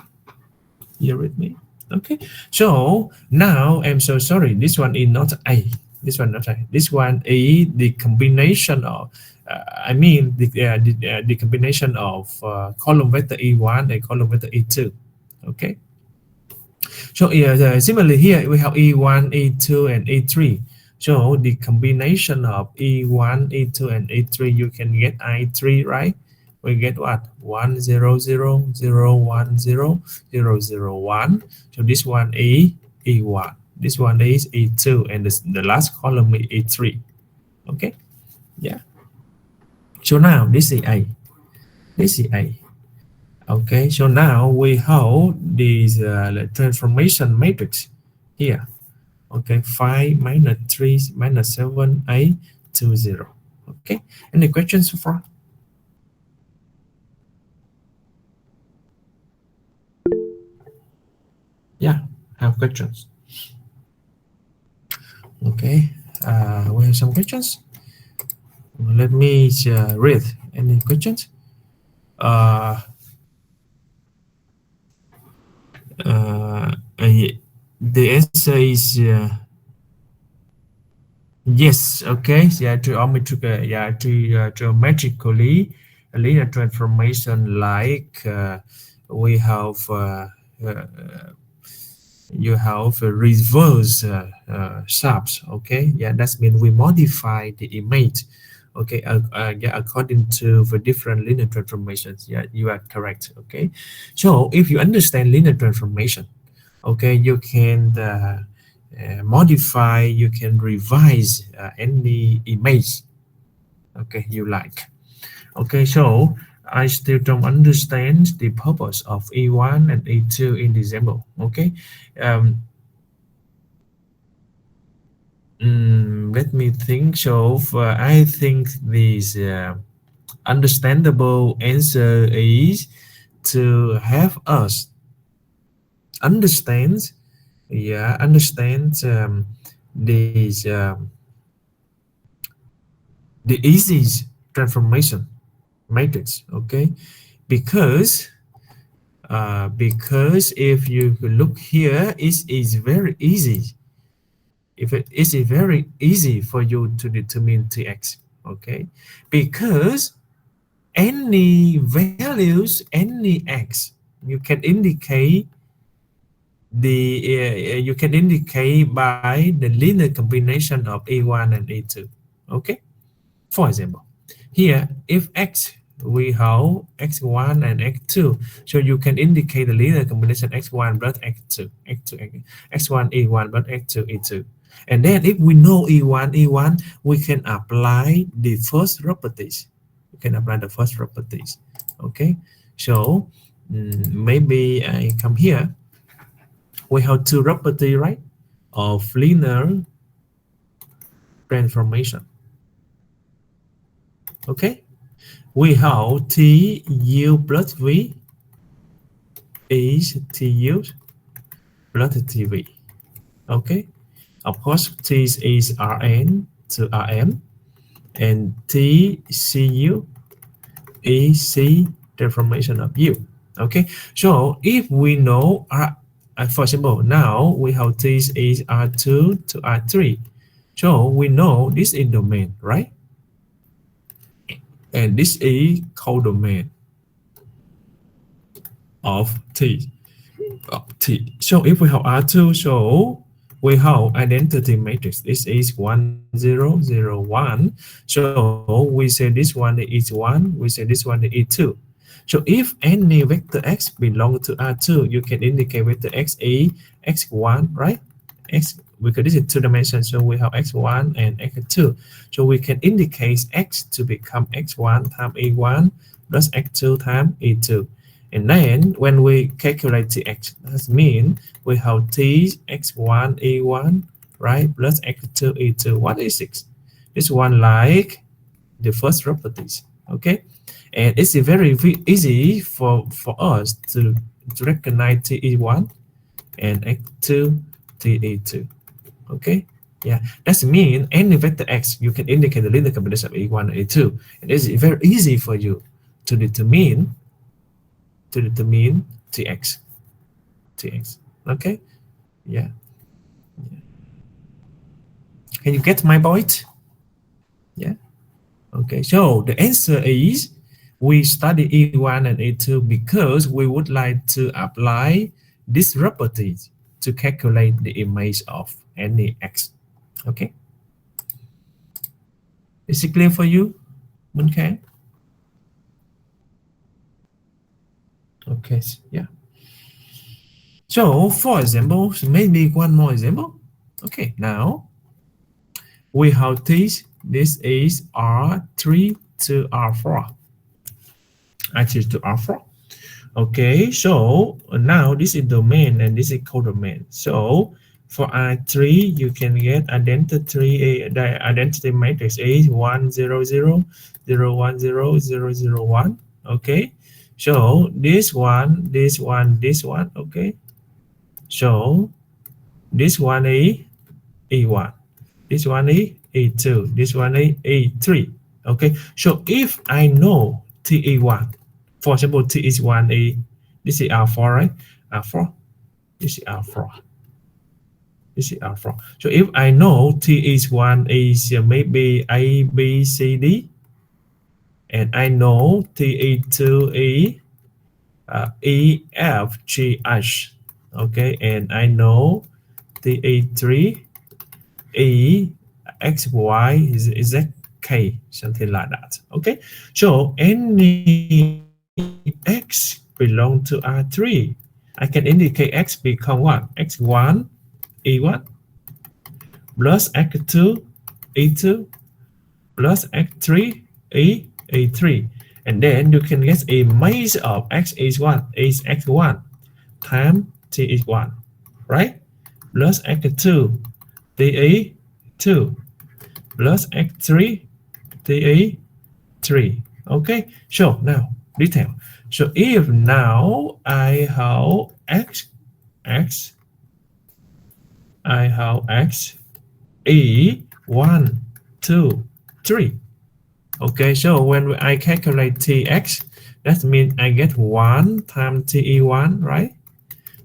You read me? Okay. So now I'm so sorry. This one is not A. This one not A. This one is the combination of. I mean the combination of column vector E1 and column vector E2. Okay. So similarly here we have E1, E2, and E3. So the combination of E1, E2, and E3, you can get I3, right? We get what? 1, 0, 0, 0, 1, 0, 0, 0, 1. So this one is E1. This one is E2, and the last column is E3. Okay? Yeah. So now this is A. This is A. Okay, so now we have this transformation matrix here. Okay, 5 minus 3 minus 7 A 2 0. Okay, any questions so far? Yeah, have questions. Okay, we have some questions. Let me read any questions. Uh, the answer is yes. Okay. Yeah, geometrical. Yeah, geometrically, linear transformation like we have you have reverse shapes. Okay. Yeah, that means we modify the image. Okay. Yeah, according to the different linear transformations. Yeah, you are correct. Okay. So if you understand linear transformation, okay, you can modify, you can revise any image, okay, you like. Okay, so I still don't understand the purpose of E1 and E2 in this example. Okay, um, let me think. So I think this understandable answer is to have us understand, yeah, understand these the easy transformation matrix. Okay, because because if you look here, it is very easy. If it is very easy for you to determine tx. Okay, because any values, any x, you can indicate you can indicate by the linear combination of a1 and a2. Okay, for example, here if x we have x1 and x2, so you can indicate the linear combination x1 plus x2, x1 e1 plus x2 e2. And then if we know e1, we can apply the first properties. We can apply the first properties. Okay, so maybe I come here. We have two property, right, of linear transformation. Okay, we have tu plus v is tu plus tv. Okay, of course t is rn to rm, and tcu is c transformation of u. Okay, so if we know for example, now we have t is r2 to r3, so we know this is domain, right? And this is codomain of t. T. So if we have R2, so we have identity matrix. This is 1, 0, 0, 1. So we say this one is 1, we say this one is 2. So if any vector x belongs to R2, you can indicate vector x is x1, right? X, because this is two dimensions, so we have x1 and x2. So we can indicate x to become x1 times e1 plus x2 times e2. And then when we calculate tx, that means we have t x1 e1, right, plus x2 e2. What is 6? This one like the first properties. Okay, and it's very easy for us to recognize t e1 and x2 t e2. Okay, yeah, that means any vector x, you can indicate the linear combination of e1 and e2, and it's very easy for you to determine tx. Okay, yeah, can you get my point? Yeah, okay, so the answer is we study e1 and e2 because we would like to apply these properties to calculate the image of any x. Okay, is it clear for you, Moon? Okay, yeah. So for example, maybe one more example. Okay, now we have this is R3 to R4. Actually to R4. Okay, so now this is domain and this is codomain. So for R3, you can get identity matrix is 1, 0, 0, 0, 1, 0, 0, 0, 1. Okay, so this one, this one, this one. Okay, So this one is E1, this one is E2, this one is E3. Okay, so if I know TE1, for example, T is 1E, this is R4, right? R4, this is R4, this is R4. So if I know T is 1 is maybe A, B, C, D, and I know TE2 is E, F, G, H, okay, and I know TE3 E, X, Y, Z, K, something like that. Okay, so any X belong to R3, I can indicate X become what? X1, E1 plus X2, E2 plus X3, E3. And then you can get a maze of X is what? Is X1 times T is 1, right? Plus X2, TE2 plus X3, TE3. Okay, so now detail. So if now I have X, I have X, E, 1, 2, 3. Okay, so when I calculate Tx, that means I get 1 times Te1, right?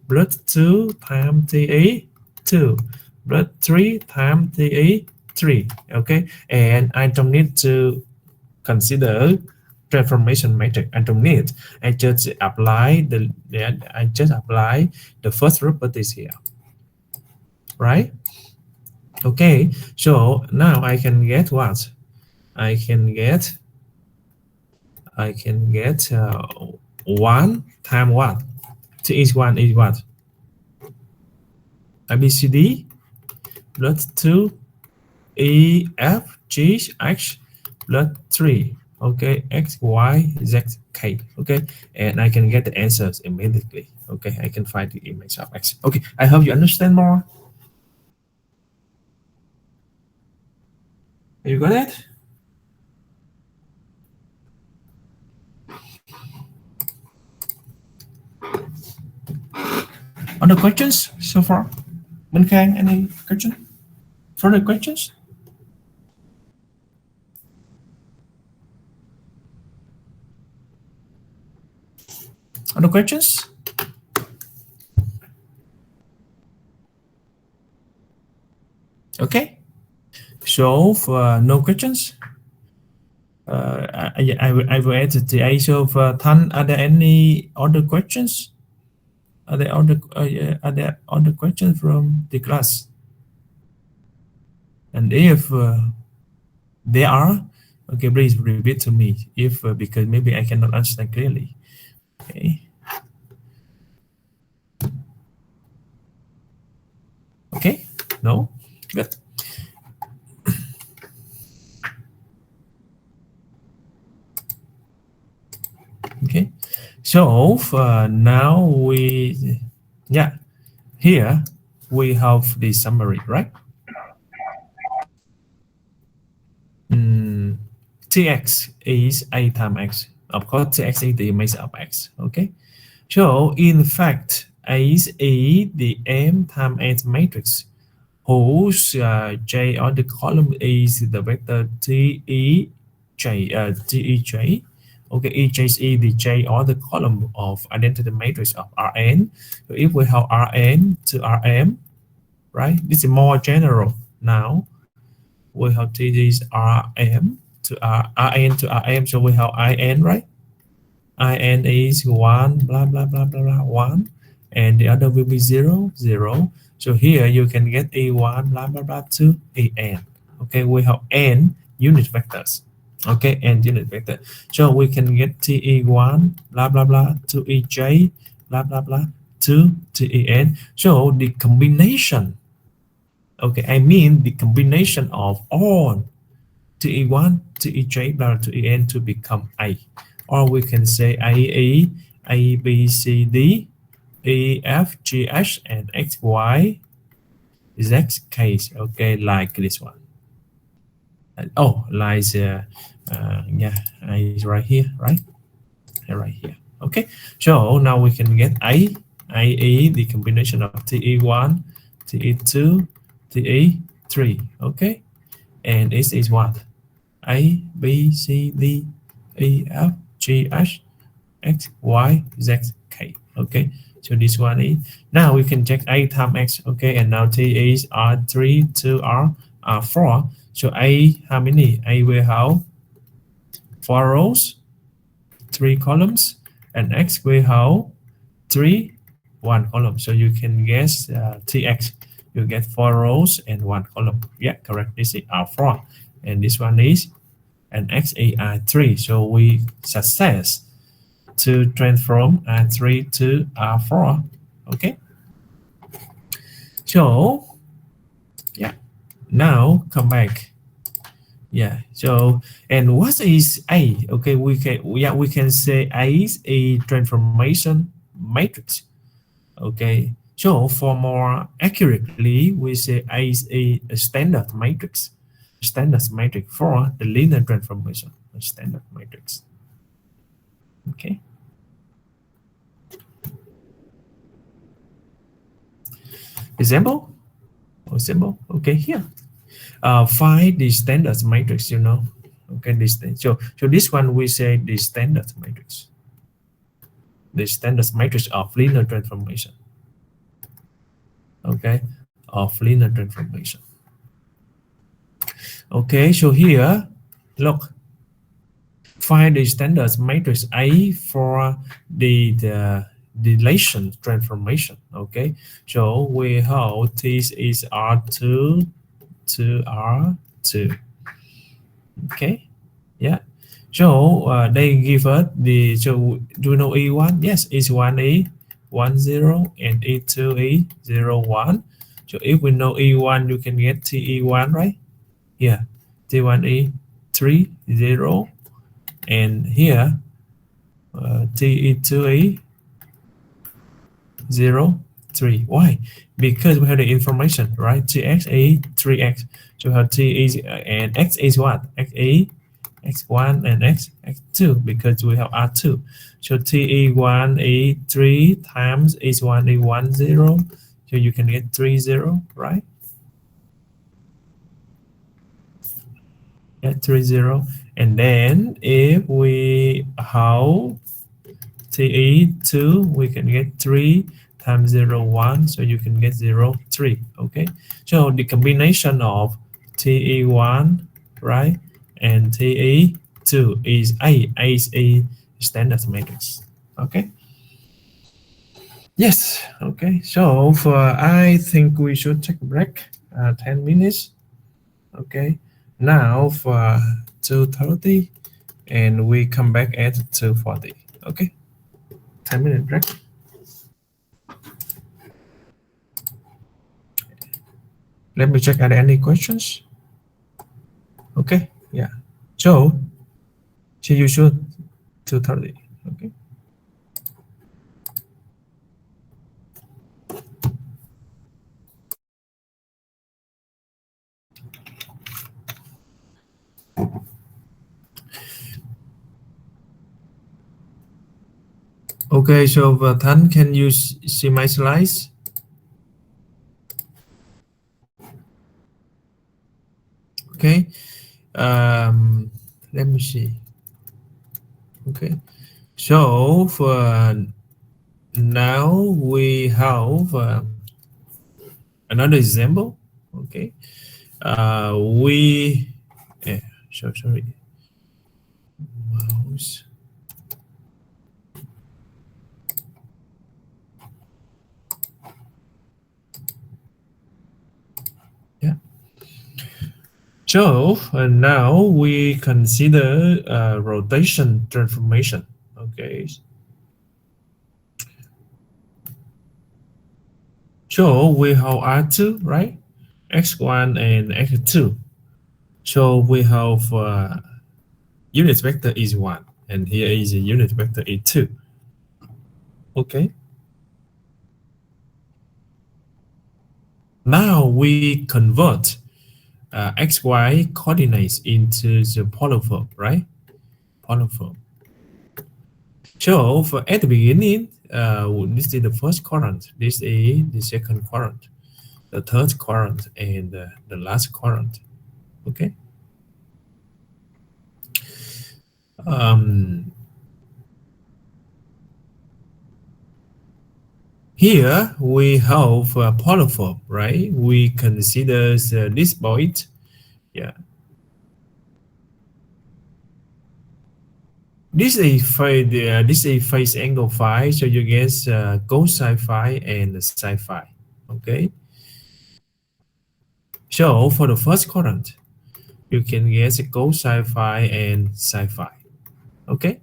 Plus 2 times Te2, plus 3 times Te3. Okay, and I don't need to consider transformation matrix. I don't need. I just apply the first properties here, right? Okay, so now I can get what? I can get 1 times what? T is 1 is what? ABCD plus 2 E, F, G, H plus 3. Okay, X, Y, Z, K. Okay, and I can get the answers immediately. Okay, I can find the image of X. Okay, I hope you understand more. You got it? Other questions so far? Minh Khang, any question? Further questions? Other questions? Okay. So for no questions, I will add the age of Tan. Are there any other questions? Are there other questions from the class? And if there are, okay, please repeat to me if because maybe I cannot understand clearly. Okay. Okay. No. Good. Okay. So now here we have the summary, right? Tx is a times x. Of course, Tx is the image of x. Okay. So in fact, A is the M times S matrix, whose J on the column is the vector Tej. Tej. Okay, Ej is the J on the column of identity matrix of Rn. So if we have Rn to Rm, right? This is more general. Now we have T is Rm to Rn to Rm. So we have In, right? In is 1, blah, blah, blah, blah, blah, 1. And the other will be 0, 0. So here you can get A1, blah, blah, blah, to An. Okay, we have n unit vectors. Okay, n unit vector. So we can get Te1, blah, blah, blah, to Ej, blah, blah, blah, to Ten. So the combination, okay, I mean the combination of all Te1, Tej, blah, to En to become A. Or we can say AE, A, B, C, D, E, F, G, H, and X, Y, Z, K. Okay, like this one. Oh, like is right here, right? Right here. Okay, so now we can get A IE, the combination of TE1, TE2, TE3, okay? And it is what? A, B, C, D, E, F, G, H, X, Y, Z, K, okay? So this one is, now we can check A times X, okay? And now T is R3 to R4. So A, how many? A will have 4 rows, 3 columns, and X will have 3, 1 column. So you can guess TX. You get 4 rows and 1 column. Yeah, correct. This is R4. And this one is an XAR3. So we success to transform R3 to R4. Okay. So yeah, now come back. Yeah. So and what is A? Okay, we can say A is a transformation matrix. Okay. So for more accurately, we say A is a standard matrix. Standard matrix for the linear transformation. A standard matrix. Okay. Example? Okay, here. Find the standard matrix, you know. Okay, so this one we say the standard matrix. The standard matrix of linear transformation. Okay, of linear transformation. Okay, so here, look, find the standard matrix A for the dilation transformation. Okay, so we have this is R2 to R2. Okay, yeah. So they give us the, so do you know E1? Yes, E1 E10 and E2 E01. So if we know E1, you can get TE1, right? Yeah, T1 E30, and here TE2 E03. Why? Because we have the information, right? TX E3X. So we have T is and X is what? XE, X1 and X2 because we have R2. So TE1 E3 times H1 E10. So you can get 30, right? Yeah, 30. And then if we have TE2, we can get 3 times 0, 1. So you can get 0, 3. Okay. So the combination of TE1, right, and TE2 is A. A is a standard matrix. Okay. Yes. Okay. So for I think we should take a break. 10 minutes. Okay. Now for 2:30, and we come back at 2:40. Okay. 10-minute break. Let me check, are there any questions? Okay, yeah. So, see you soon, 2:30. Okay. Okay, so Tan, can you see my slides? Okay. Let me see. Okay. So for now we have another example. Okay. Sorry. Mouse. Yeah. So now we consider rotation transformation. Okay. So we have R2, right? X1 and X2. So we have unit vector is 1, and here is a unit vector is 2. Okay. Now we convert XY coordinates into the polar form, right? Polar form. So for at the beginning, this is the first quadrant. This is the second quadrant, the third quadrant, and the last quadrant. Okay. Um, Here we have a polyform, right? We consider this point. Yeah. This is phase angle phi, so you get cosine phi and sine phi. Okay. So for the first quadrant, you can get cosine phi and sine phi. Okay.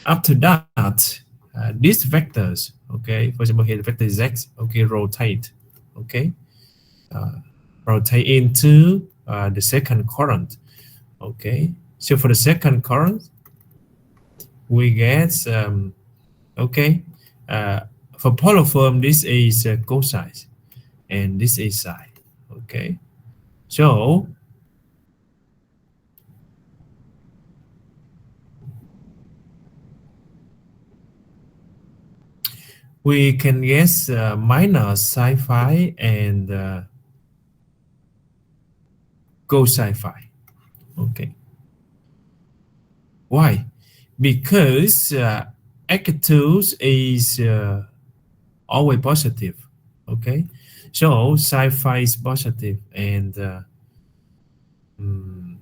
After that, these vectors, okay, for example, here the vector z, okay, rotate, okay, uh, rotate into the second quadrant, okay. So for the second quadrant, we get, okay, uh, for polyform, this is cosine and this is sine, okay. So we can guess minus sine phi and cosine phi. Okay. Why? Because x2 is always positive. Okay. So sine phi is positive and mm,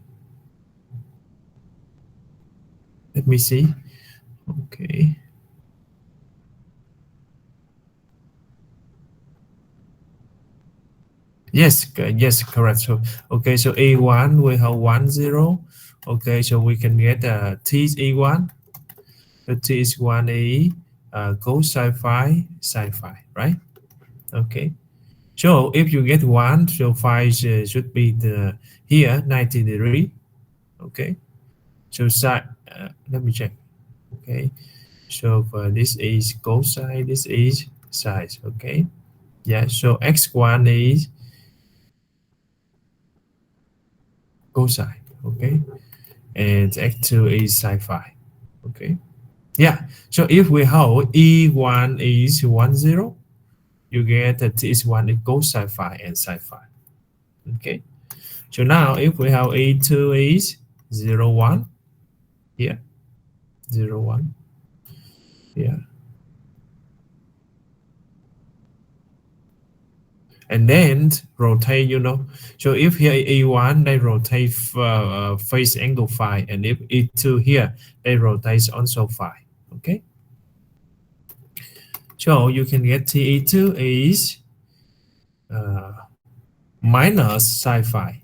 let me see. Okay. Yes, yes, correct. So okay, so A1 we have 1, 0. Okay, so we can get T is A1. The T is 1 A cosine phi, sine phi, right? Okay. So if you get 1, so phi should be the here 90 degree. Okay. So sine, let me check. Okay. So this is cosine, this is sine. Okay. Yeah. So x1 is cosine. Okay. And x2 is sine phi. Okay. Yeah. So if we have E1 is 1, 0, you get that T is 1 is cosine phi and sine phi. Okay. So now if we have E2 is 0, 1, here, 0, 1, yeah. And then rotate, So if here E1, they rotate face angle phi, and if E2 here, they rotate also phi. Okay. So you can get TE2 is uh, minus sine phi.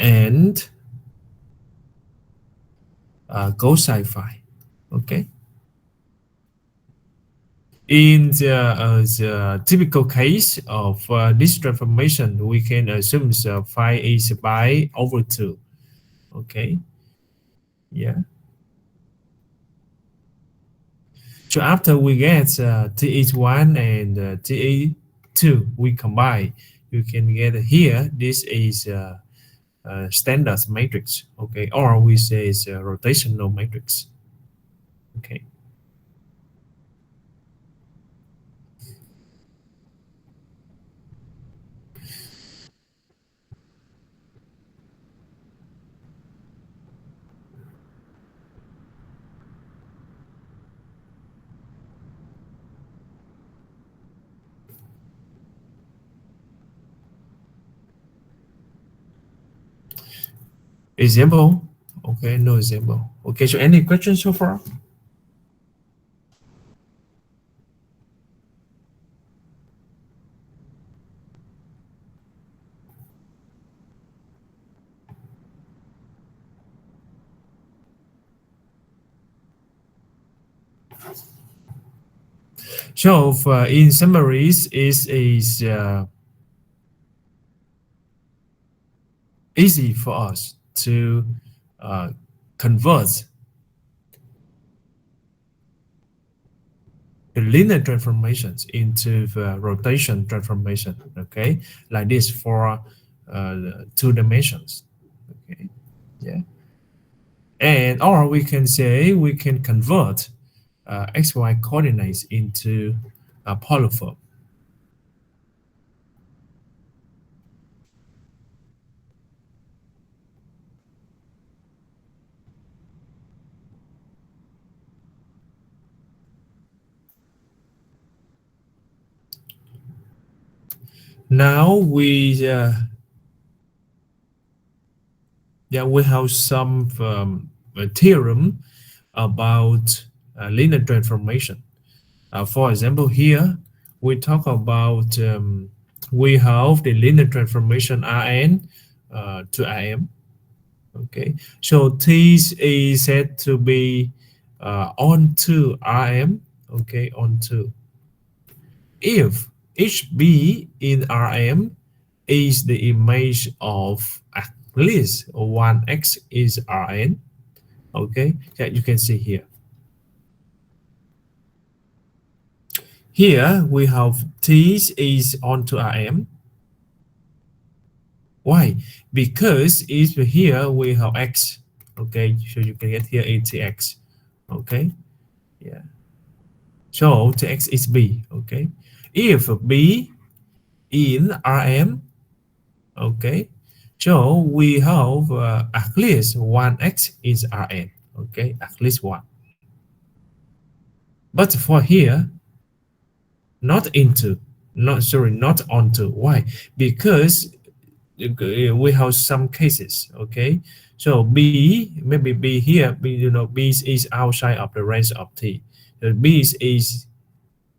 And cosine phi. Okay. In the typical case of this transformation, we can assume the phi is pi over 2. Okay. Yeah. So after we get TH1 and TE2, we combine. You can get here, this is standard matrix, okay, or we say it's a rotational matrix, okay. Example, okay, no example. Okay, so any questions so far? So in summaries, is easy for us to uh, convert the linear transformations into the rotation transformation, okay, like this for two dimensions, okay, yeah. And or we can say we can convert xy coordinates into a polar form. Now we have some theorem about linear transformation. For example, here we talk about we have the linear transformation Rn to Rm. Okay, so this is said to be onto Rm. Okay, onto if each b in Rm is the image of at least one x is Rn. Okay, that you can see here. Here we have T is onto Rm. Why? Because if here we have x. Okay, so you can get here ATX. Okay, yeah. So Tx is b. Okay, if b in Rm. Okay, so we have at least one x is Rn. Okay, at least one. But for here, not into, not onto. Why? Because we have some cases. Okay, so b, maybe b here, b, b is outside of the range of t. So b is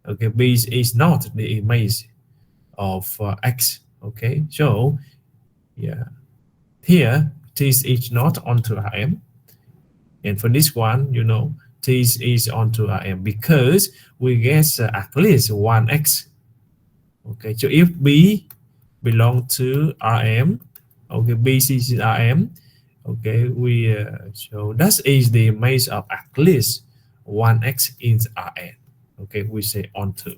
okay, b is not the image of x. Okay, so yeah, here t is not onto Rm, and for this one, t is onto Rm because we get at least one x. Okay, so if b belong to Rm, okay, b is Rm. Okay, we so that is the image of at least one x in Rn. Okay, we say onto.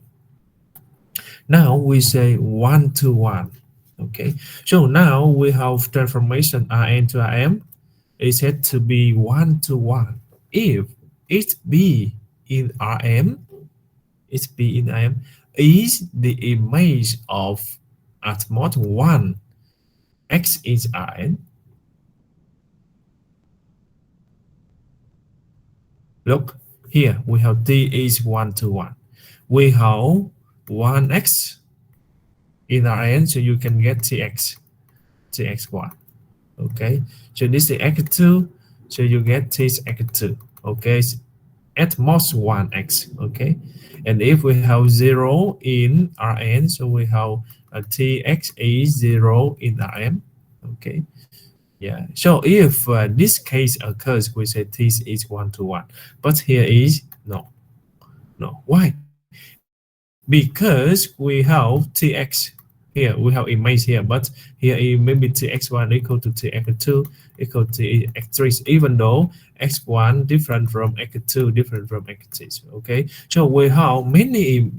Now we say one to one. Okay, so now we have transformation Rn to Rm is said to be one to one if it b in Rm, it b in Rm is the image of at mod 1 x is Rn. Look here, we have t is 1 to 1. We have 1x in Rn, so you can get tx1. Okay, so this is x2, so you get this x2. Okay, at most 1x. Okay, and if we have 0 in Rn, so we have tx is 0 in Rm. Okay, yeah, so if this case occurs, we say t is 1 to 1, but here is no. Why? Because we have tx here, we have image here, but here is maybe tx1 equal to tx2 equal to x3, even though x1 different from x2 different from x3. Okay, so we have many,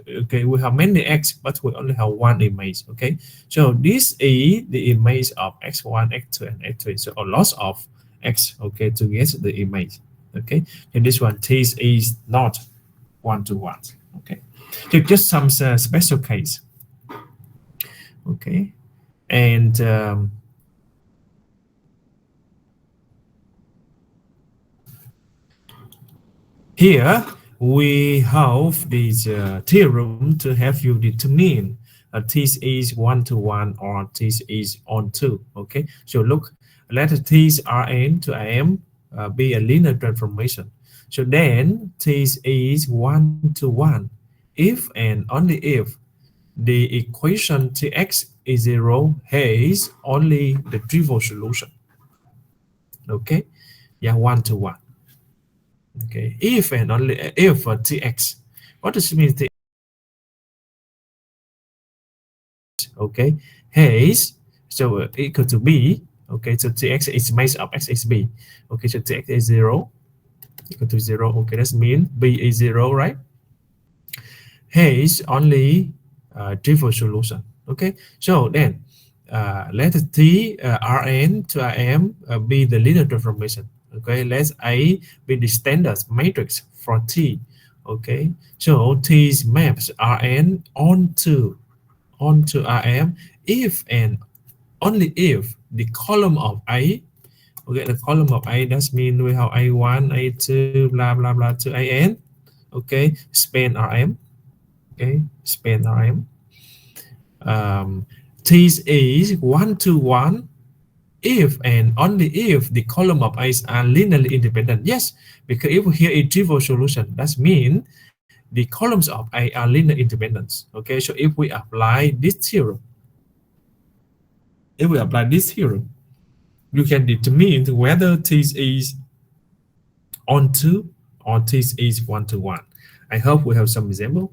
okay, we have many x, but we only have one image. Okay, so this is the image of x1, x2, and x3, so a lot of x, okay, to get the image. Okay, and this one t is not 1 to 1. Okay, so just some special case. Okay, and here we have this theorem to help you determine this is 1 to 1 or this is on 2. Okay, so look, let this Rn to Am be a linear transformation. So then this is 1 to 1 if and only if the equation tx is 0 has only the trivial solution. Okay, yeah, 1 to 1. Okay, if and only if tx, what does it mean tx? Okay, has, so equal to b. Okay, so tx is made of x is b. Okay, so tx is 0 equal to 0. Okay, that means b is 0, right? has only trivial solution. Okay, so then let T Rn to Rm be the linear transformation. Okay, let A be the standard matrix for T. Okay, so T's maps Rn onto Rm if and only if the column of A, okay, the column of A, that means we have A1, A2, blah blah blah to AN. Okay, span Rm. Okay, span Rm. um, T is 1 to 1 if and only if the column of A's are linearly independent. Yes, because if here is trivial solution, that means the columns of A are linear independent. Okay, so if we apply this theorem, you can determine whether T is onto or T is 1 to 1. I hope we have some example.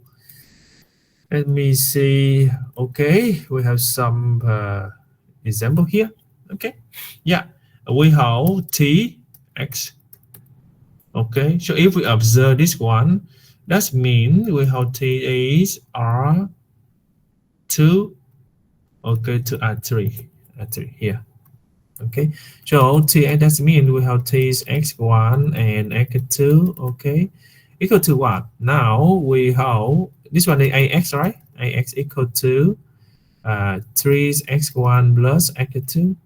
Let me see. Okay, we have some example here. Okay, yeah, we have T x. Okay, so if we observe this one, that means we have T is R2, okay, to R3 here. Okay, so T that means we have T is x1 and x2, okay, equal to what? Now we have this one is AX, right? AX equal to 3x1 plus x2,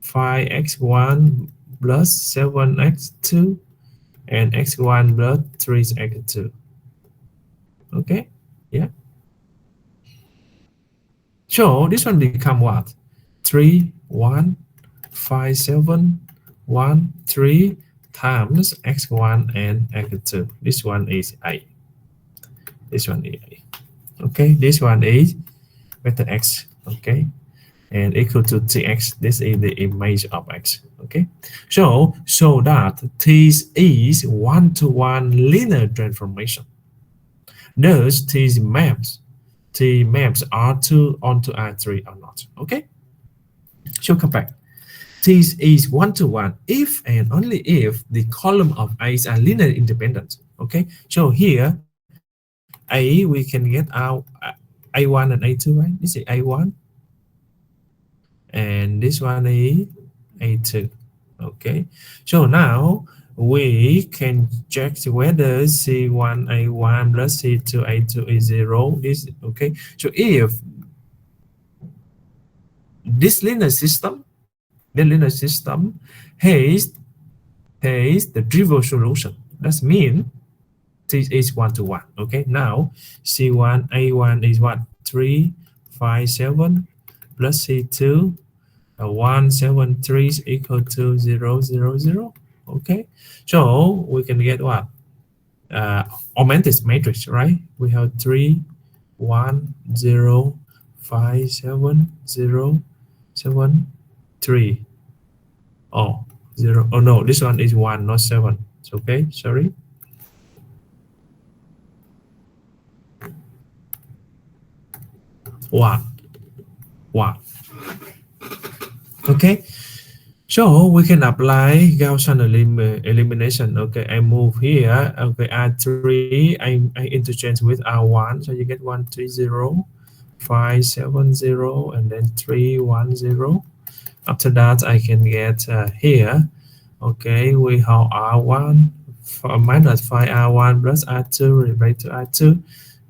5x1 plus 7x2, and x1 plus 3x2. Okay, yeah. So this one become what? 3, 1, 5, 7, 1, 3 times x1 and x2. This one is A. This one is A. Okay, this one is vector x. Okay, and equal to tx. This is the image of x. Okay, so that T is 1 to 1 linear transformation. Thus T maps R2 onto R3 or not. Okay, so come back. T is 1 to 1 if and only if the column of A's are linearly independent. Okay, so here A we can get out A1 and A2, right? This is A1 and this one is A2. Okay, so now we can check whether C1A1 plus C2A2 is 0. This, okay, so if this linear system, has the trivial solution, that means T is 1 to 1. Okay, now C1A1 is what? 3, 5, 7 plus C2 1, 7, 3 is equal to 0, 0, 0. Okay, so we can get what? Augmented matrix, right? We have 3, 1, 0, 5, 7, 0, 7, 3. Oh, 0. Oh no, this one is 1, not 7. It's okay, sorry. One. Okay, so we can apply Gaussian elimination. Okay, I move here. Okay, R3, I interchange with R1, so you get 1, 3, 0, 5, 7, 0, and then 3, 1, 0. After that, I can get here. Okay, we have R1 minus 5R1 plus R2 related to R2.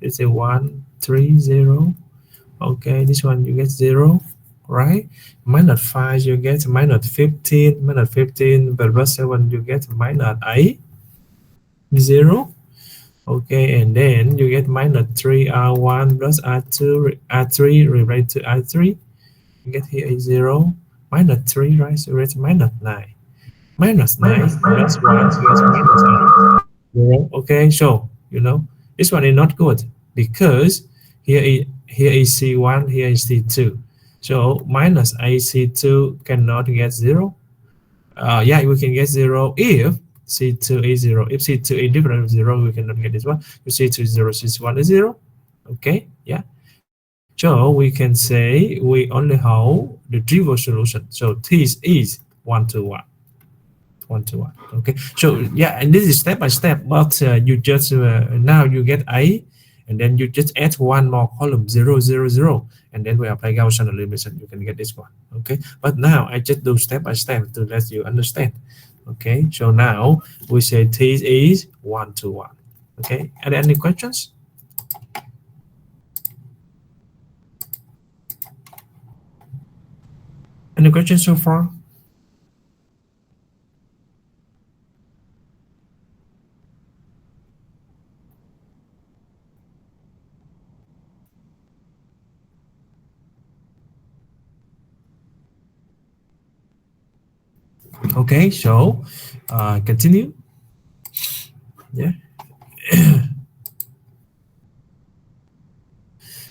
It's a 1, 3, 0. Okay, this one you get 0, right? Minus 5 you get minus 15, plus 7 you get minus 8, 0. Okay, and then you get minus 3R1 plus R3 related to R3. You get here is 0, minus 3, right? So it's minus 9. Minus 9 plus 1 so it's minus 8. 0. Okay, so you know this one is not good because here is C1, here is C2. So minus AC2 cannot get 0. Yeah, we can get 0 if C2 is 0. If C2 is different from 0, we cannot get this one. If C2 is 0, C1 is 0. Okay, yeah. So we can say we only have the trivial solution. So T is 1 to 1. 1 to 1. Okay, so yeah, and this is step by step, but you just now you get A, and then you just add one more column 0 0 0, and then we apply Gaussian elimination, you can get this one. Okay, but now I just do step by step to let you understand. Okay, so now we say T is 1 to 1. Okay, are there any questions? Any questions so far? Okay, so continue. Yeah,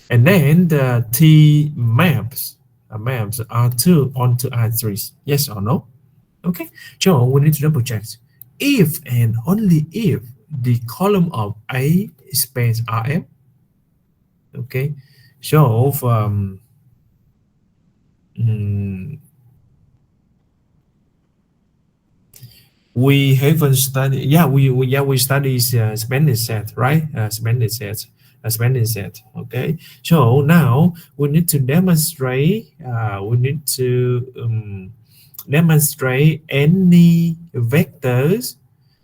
and then the T maps R2 onto R3. Yes or no? Okay, so we need to double check. If and only if the column of A spans Rm. Okay, so mm, we haven't studied. Yeah, we study Spanish set, right? Spanish set. Okay, so now we need to demonstrate. We need to demonstrate any vector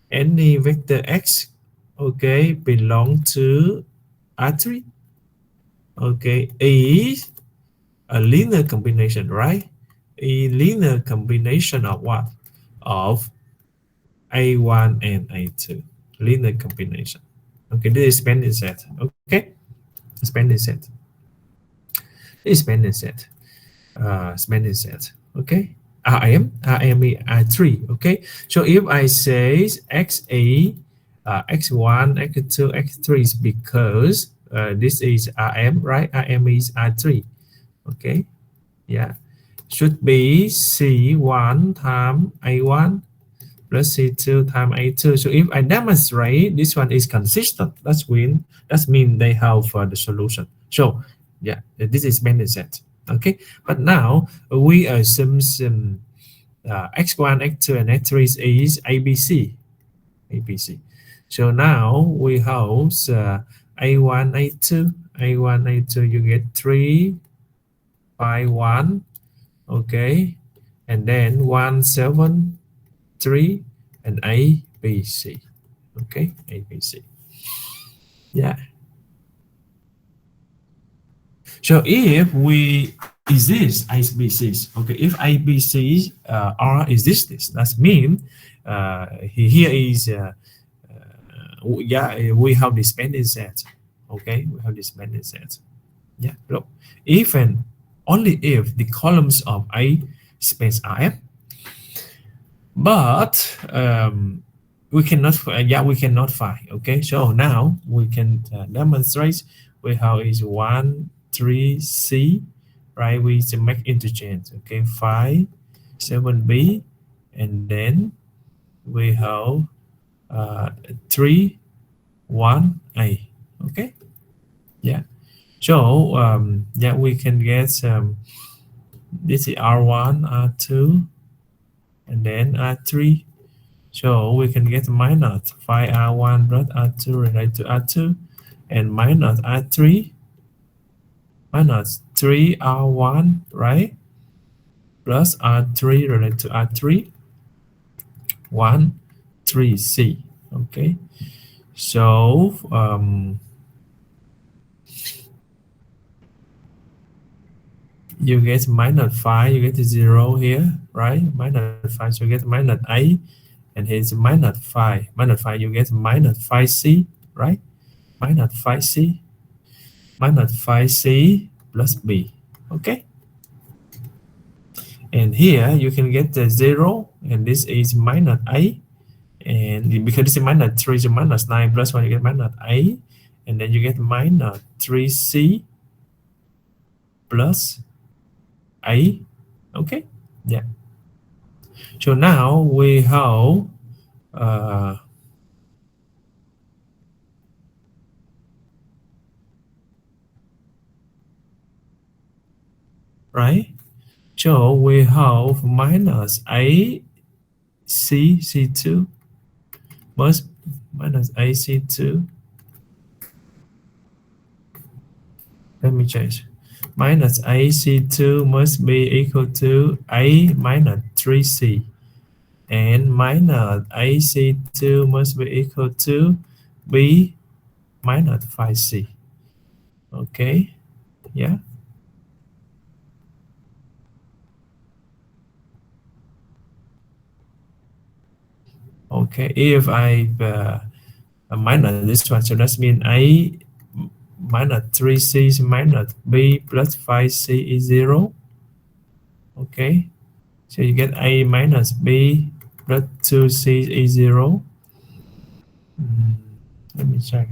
x, okay, belong to R3. Okay, is a linear combination, right? A linear combination of what? Of A1 and A2. Linear combination. Okay, this is Spanish set. Okay, Spanish set. This is Spanish set. Spanish set. Okay. RM is R3. Okay. So if I say XA, X1, X2, X3 is because this is RM, right? RM is R3. Okay. Yeah. Should be C1 times A1 plus C2 times A2. So if I demonstrate this one is consistent, that's mean they have the solution. So yeah, this is Bennett set. Okay, but now we assume x1, x2, and x3 is ABC. ABC. So now we have A1, A2, A1, A2. You get 3 by 1. Okay, and then 1, 7, 3, and A, B, C. Okay, A, B, C. Yeah. So if we exist ABCs, okay, if ABCs are existed, that means here is yeah, we have this Spanish set. Okay, we have this Spanish set. Yeah, look, if and only if the columns of A spans Rm, but we cannot we cannot find. Okay, so now we can demonstrate we have is 1 3 C, right? We make interchange. Okay, 5 7B, and then we have 3 1 A. Okay, yeah, so yeah, we can get this is R1 R2 and then R3. So we can get minus 5R1 plus R2 related to R2 and minus R3 minus 3R1, right? Plus R3 related to R3, 1, 3C. Okay. So you get minus 5, you get 0 here, right? Minus 5, so you get minus A. And here's minus 5. Minus 5, you get minus 5C, right? Minus 5C. Minus 5C plus B. Okay? And here you can get the 0. And this is minus A. And because this is minus 3, so minus 9 plus 1, you get minus A. And then you get minus 3C plus A. Okay? Yeah. So now we have right? So we have minus A C2 must minus AC2. Let me change. Minus AC2 must be equal to A minus 3C. And minus AC2 must be equal to B minus 5C. Okay, yeah. Okay, if I minus this one, so that means A minus 3C minus B plus 5C is 0. Okay, so you get A minus B plus 2C is 0. Let me check.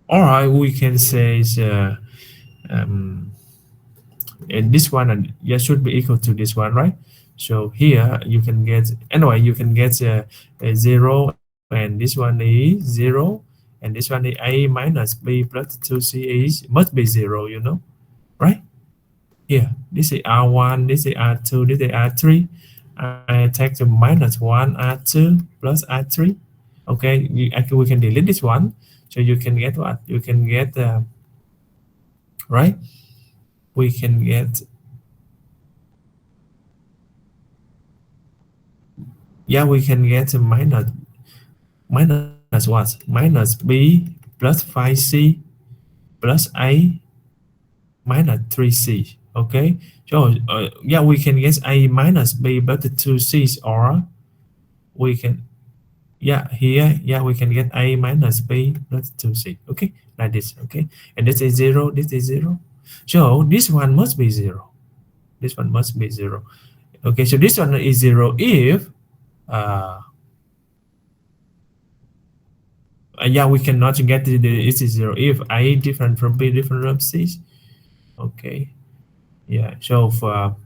All right, we can say um, and this one and yeah should be equal to this one, right? So here you can get anyway you can get a 0, and this one is 0, and this one is A minus B plus 2C is must be 0, you know, right? Here this is R1, this is R2, this is R3. I take the minus 1 R2 plus R3. Okay, actually we can delete this one, so you can get what you can get, right? We can get, yeah, we can get a minus what? Minus B plus 5C plus A minus 3C. Okay, so yeah, we can get A minus B plus the 2C's, or we can, yeah, here, yeah, we can get A minus B plus 2C. Okay, like this. Okay, and this is 0, this is 0. So this one must be 0. This one must be 0. Okay, so this one is 0 if yeah, we cannot get the it is 0 if A different from B different from C. Okay, yeah, so for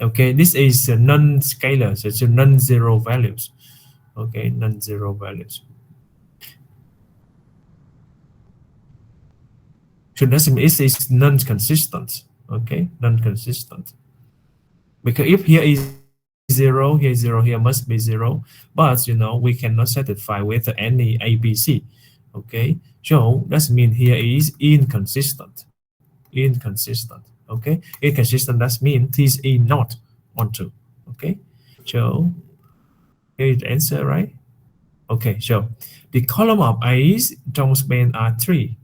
okay, this is a non-scalar, so it's a non-zero values. Okay, non-zero values. So that means it is non-consistent. Okay, non-consistent. Because if here is 0, here is 0, here must be 0. But, you know, we cannot satisfy with any ABC. Okay, so that means here is inconsistent. Inconsistent. Okay, inconsistent, that means this is not onto. Okay, so here is the answer, right? Okay, so the column of A's trong span are 3.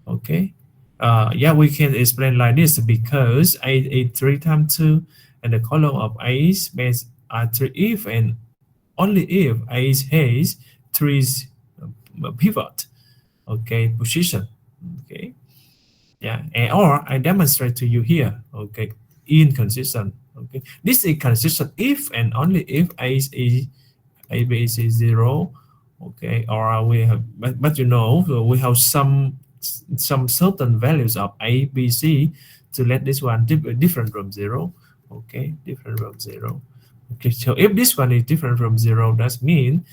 Okay, yeah, we can explain like this because A is 3 times 2, and the column of A's spans are 3 if and only if A has 3 pivot, okay, position. Okay, yeah, and or I demonstrate to you here. Okay, inconsistent. Okay, this is consistent if and only if A is A B C 0. Okay, or we have, but you know, so we have some certain values of A B C to let this one different from 0. Okay, different from 0. Okay, so if this one is different from 0, that means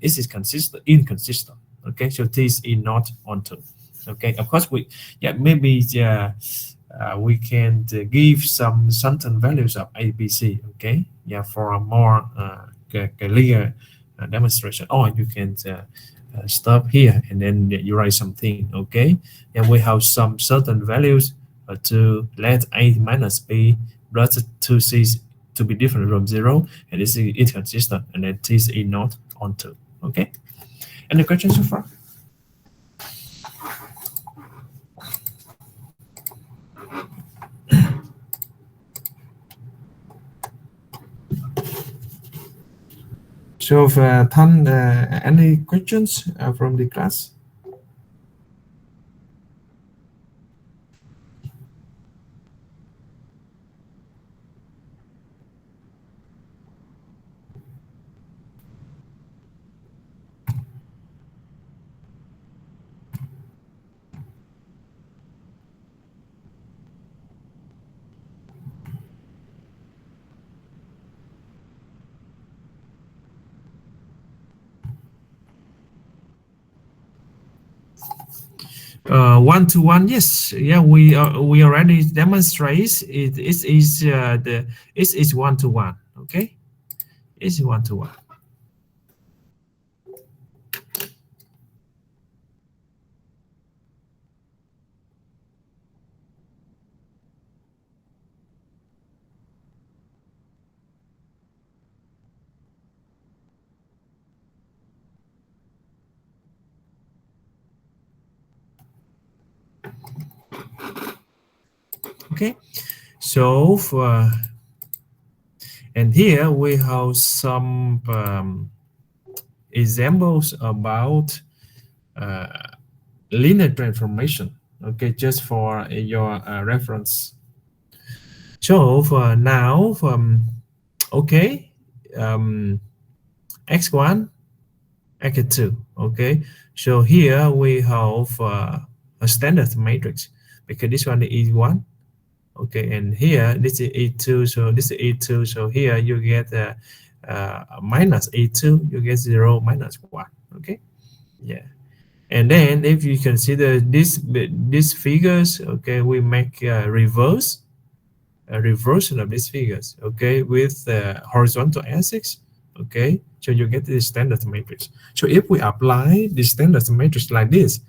it is consistent inconsistent. Okay, so this is not onto. Okay, of course we, yeah, maybe we can give some certain values of A B C. Okay, yeah, for a more clear demonstration, or you can stop here and then you write something. Okay, and we have some certain values to let A minus B plus 2C to be different from 0, and this is inconsistent, and then this is not onto. Okay, any questions so far? So Tan, any questions from the class? One to one, yes, yeah, we already demonstrate it is the it is one to one. Okay, it's one to one. Okay, so for and here we have some examples about uh, linear transformation. Okay, just for your reference. So for now, from okay, um, x1, x2. Okay, so here we have a standard matrix because this one is E1. Okay, and here this is E2, so this is E2. So here you get minus E2, you get 0 minus 1. Okay, yeah. And then if you consider these figures, okay, we make a reversion of these figures, okay, with horizontal axis, okay, so you get the standard matrix. So if we apply the standard matrix like this,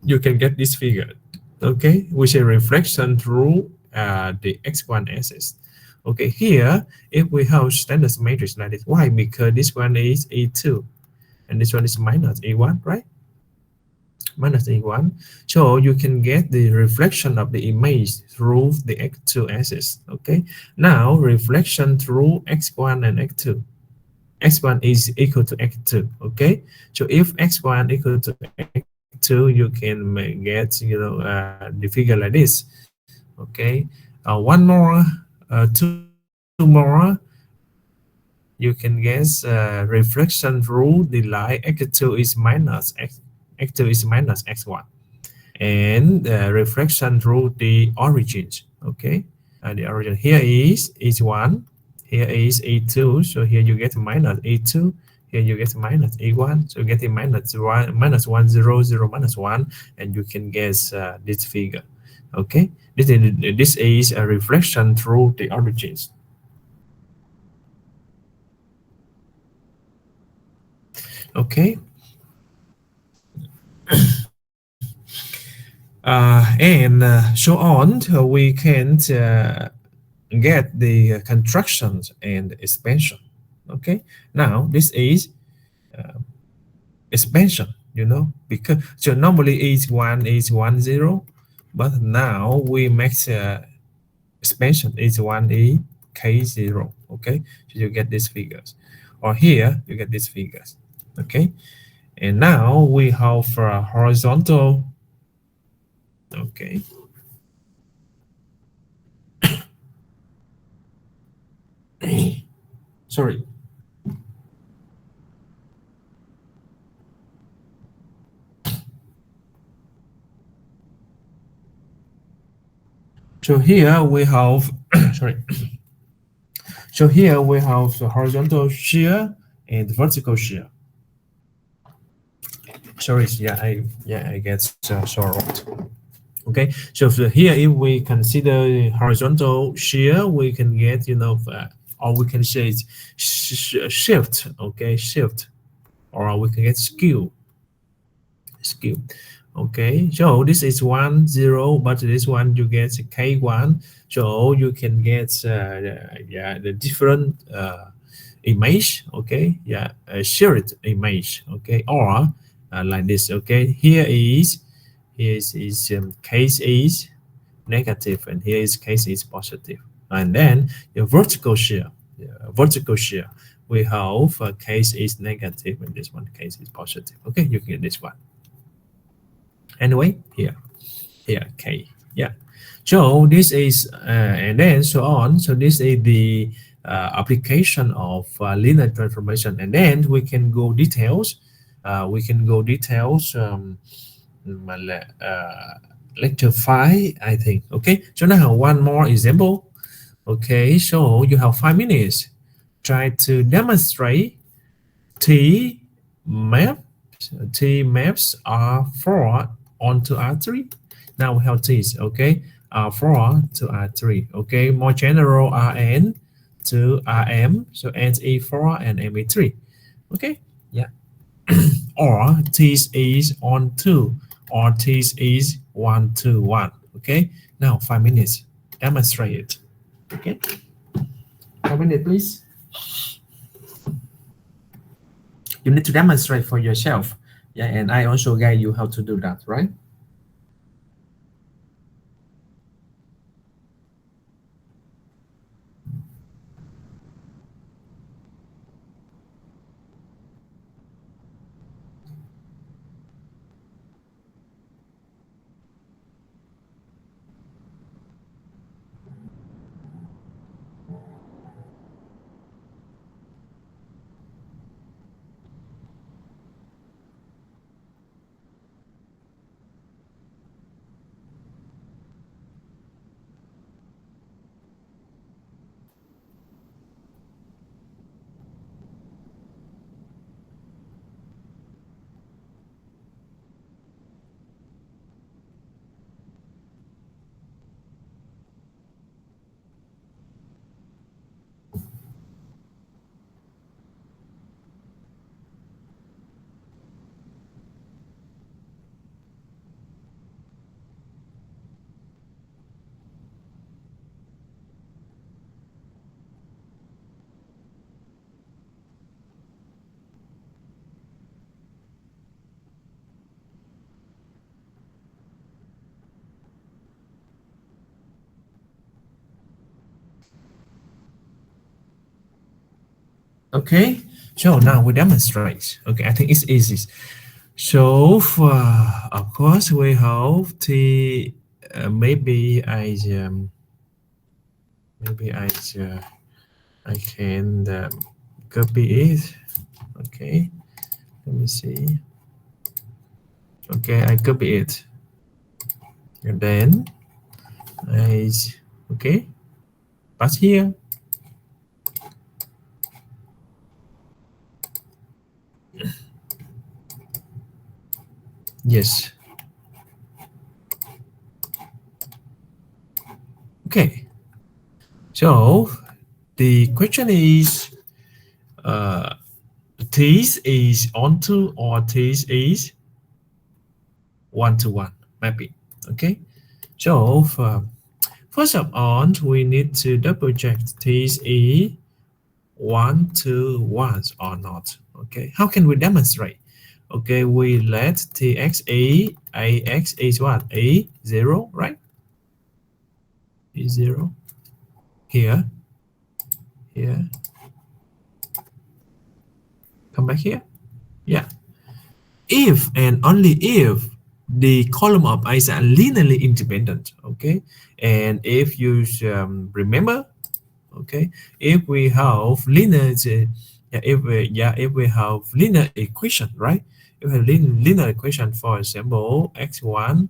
you can get this figure, okay, which is a reflection through the x1 axis. Okay, here if we have standard matrix like this, why? Because this one is E2 and this one is minus E1, right? Minus E1. So you can get the reflection of the image through the x2 axis. Okay. Now reflection through x1 and x2. X1 is equal to x2. Okay. So if x1 equal to x2, you can get the figure like this. Okay. One more, two more, you can get reflection through the line x2 is minus x2 is minus x1, and reflection through the origins. Okay, the origin here is one, here is a2, so here you get minus a2, here you get minus a1, so you get a minus 1 0 0 minus 1, and you can guess this figure. Okay, this is a reflection through the origins. Okay, and so on, we can get the contractions and expansion. Okay, now this is uh, expansion, because so normally is one zero, but now we make expansion is one e k0. Okay, so you get these figures, or here you get these figures. Okay, and now we have horizontal. Okay, sorry. So here we have sorry. So here we have the horizontal shear and vertical shear. Sorry, I get so wrong. Okay, so here if we consider horizontal shear, we can get or we can say shift. Okay, shift, or we can get skew. Okay, so this is 1 0, but this one you get k1, so you can get the different image. Okay, yeah, a shared image. Okay, or like this. Okay, case is negative, and here is case is positive, and then the vertical shear, we have case is negative, and this one case is positive. Okay, you get this one. Anyway, here k, yeah. So this is and then so on. So this is the application of linear transformation, and then we can go details. Lecture 5, I think. Okay, so now one more example. Okay, so you have 5 minutes. Try to demonstrate T maps. T maps are for onto R3. Now we have this, okay, R4 to R3, okay, more general Rn to Rm, so NE4 and Me3, okay, yeah. Or this is on 2, or this is 1 to 1, okay. Now 5 minutes, demonstrate it, okay. 5 minutes, please. You need to demonstrate for yourself, yeah, and I also guide you how to do that, right? Okay, so now we demonstrate. Okay, I think it's easy. So of course we have the maybe I can copy it. Okay, let me see. Okay, I copy it, and then I okay pass here. Yes. Okay. So the question is, this is onto or this is 1 to 1 mapping. Okay. So first of all, we need to double check this is 1 to 1 or not. Okay. How can we demonstrate? Okay, we let TXE AX is what? A0, right? A0 here, here, come back here. Yeah. If and only if the column of i's are linearly independent, okay, and if you remember, okay, if we have linear, if we have linear equation, right? If we have linear equation, for example, x1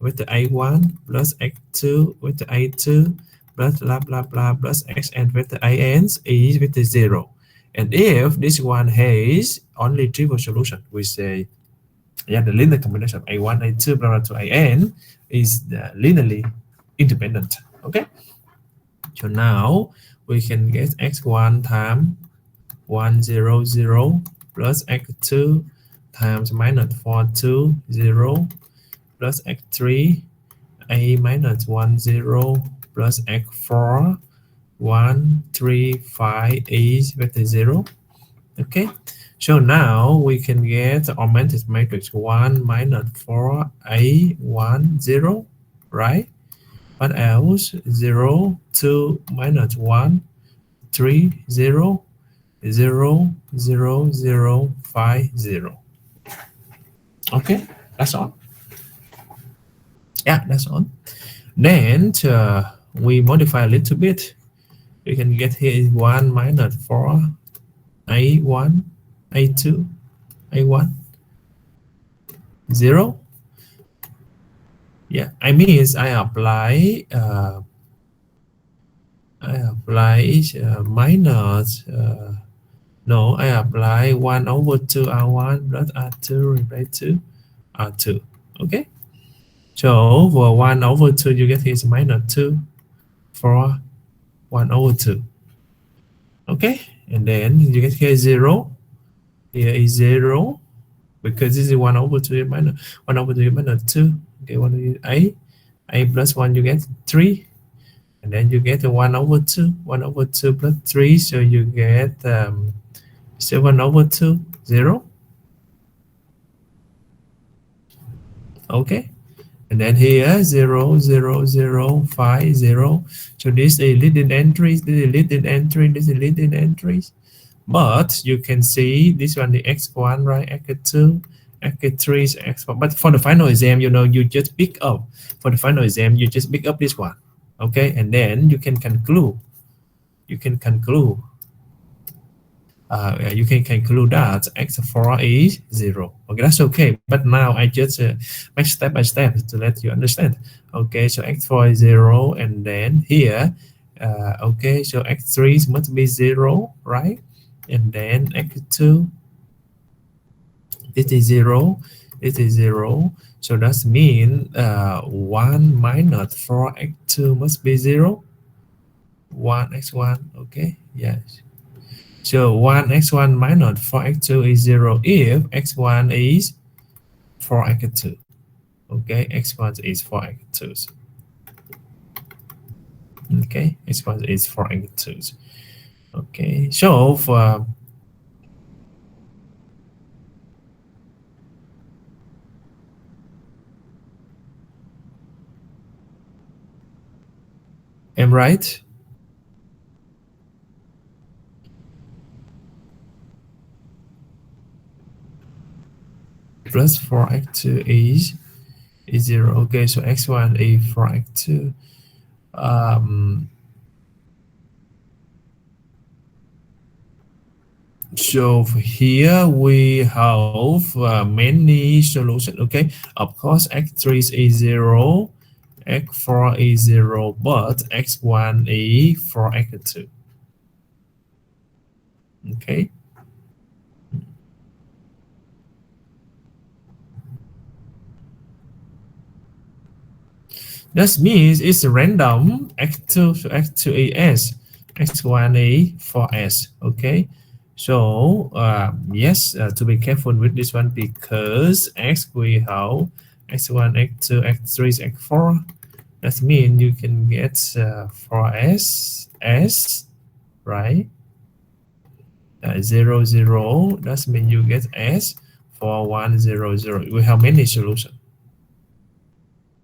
with the a1 plus x2 with the a2 plus blah blah blah plus xn with the an is with the 0, and if this one has only trivial solution, we say, yeah, the linear combination of a1 a2 blah blah to an is linearly independent. Okay, so now we can get x1 times 1 0 0 plus x2 times minus 4 2 0 plus x3 a minus 1 0 plus x4 1 3 5 is vector 0. Okay, so now we can get the augmented matrix 1 minus 4 a 1 0, right? What else? 0 2 minus 1 3 0 0 0 0 5 0. Okay, that's all. Yeah, that's all. Then we modify a little bit. We can get here 1 minus 4 a1 a2 a1 0. Yeah, I mean is I apply minus no, I apply 1 over 2 r1 plus r2 replace to r2. Okay, So for 1 over 2, you get here is minus 2 for 1 over 2. Okay, and then you get here 0. Here is 0 because this is 1 over 2 minus 1 over 2 minus 2. Okay, 1 over a plus 1, you get 3. And then you get 1 over 2. 1 over 2 plus 3, so you get 7 over 2, 0. Okay. And then here 0, 0, 0, 5, 0. So this is leading entries, this is leading entry, this is leading entries. But you can see this one, the x1, right? x2, x3 is x1. But for the final exam, you know, you just pick up. For the final exam, you just pick up this one. Okay, and then you can conclude. You can conclude that x4 is 0. Okay, that's okay. But now I just make step by step to let you understand. Okay, so x4 is 0, and then here, okay, so x3 must be 0, right? And then x2, this is 0, this is 0. So that means 1 minus 4x2 must be 0. 1x1, okay, yes. So 1x1 minus 4x2 is 0 if x1 is 4x2. Okay, x1 is 4x2. Okay, x1 is 4x2. Okay, so for am right? Plus 4x2 is 0. Okay, so x1 is 4x2. So here we have many solutions. Okay, of course x3 is 0, x4 is 0, but x1 is 4x2. Okay. That means it's random x2 to x2 is s, x1 is 4s. Okay. So yes, to be careful with this one because x we have x1, x2, x3, x4. That means you can get 4s, s, right? 0, 0. That means you get s for 1, 0, 0. We have many solutions.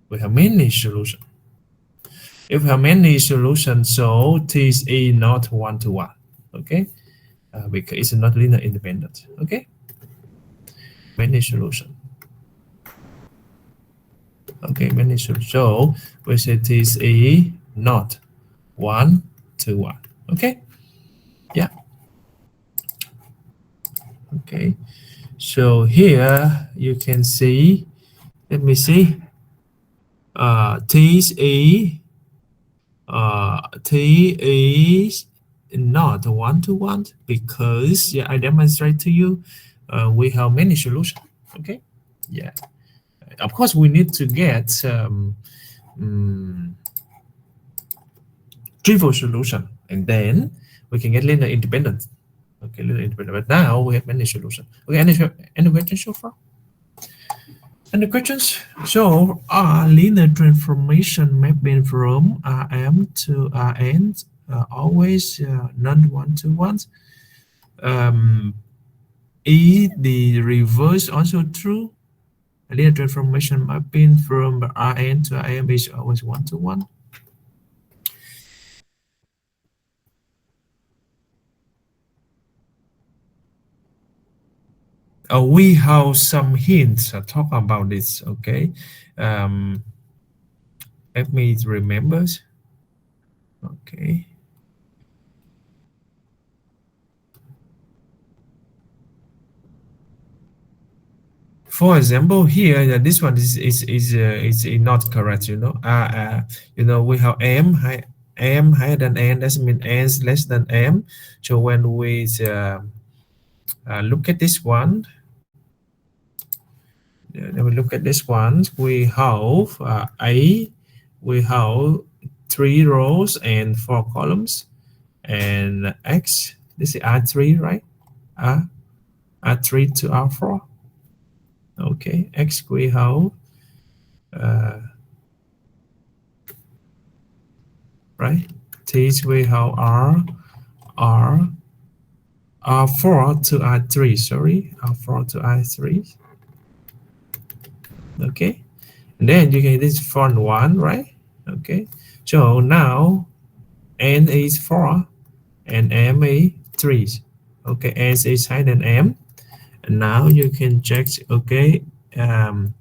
We have many solutions. If we have many solutions, so T is not 1-to-1. Okay. Because it's not linear independent. Okay, many solution. Okay, many solution. So we say T is not 1-to-1. Okay, yeah. Okay, so here you can see. Let me see. T is not 1-to-1 because I demonstrate to you we have many solutions. Okay, yeah, of course we need to get trivial solution and then we can get linear independent. Okay, linear independent, but now we have many solutions. Okay, any questions so far? Any questions? So linear transformation mapping from Rm to Rn always non-1-to-1. Is the reverse also true? Linear transformation mapping from Rn to Rm is always 1-to-1. We have some hints talk about this. Okay, let me remember. Okay. For example, here this one is not correct. You know, we have m higher than n. That means n is less than m. So when we look at this one, Then we look at this one. We have A, we have 3 rows and 4 columns, and X, this is R3, right? R3 to R4. Okay, X we have, right? T we have R, R4 to R3, sorry, R4 to R3. Okay, and then you get this font 1, right? Okay, so now N is 4 and M is 3. Okay, S is higher than M. And now you can check, okay, N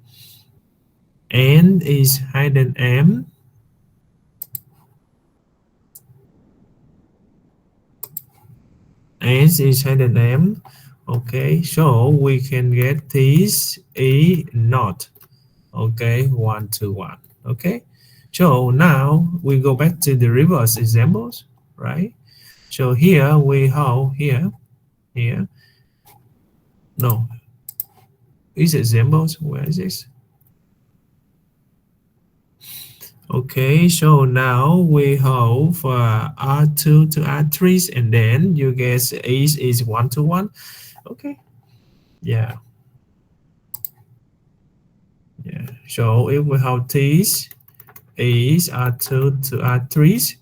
is higher than M. S is higher than M. Okay, so we can get this E not. Okay, 1 to 1. Okay, so now we go back to the reverse examples, right? So here we have here, no, these examples, where is this? Okay, so now we have R2 to R3, and then you guess H is 1 to 1. Okay, yeah. So if we have these is R2 to R3,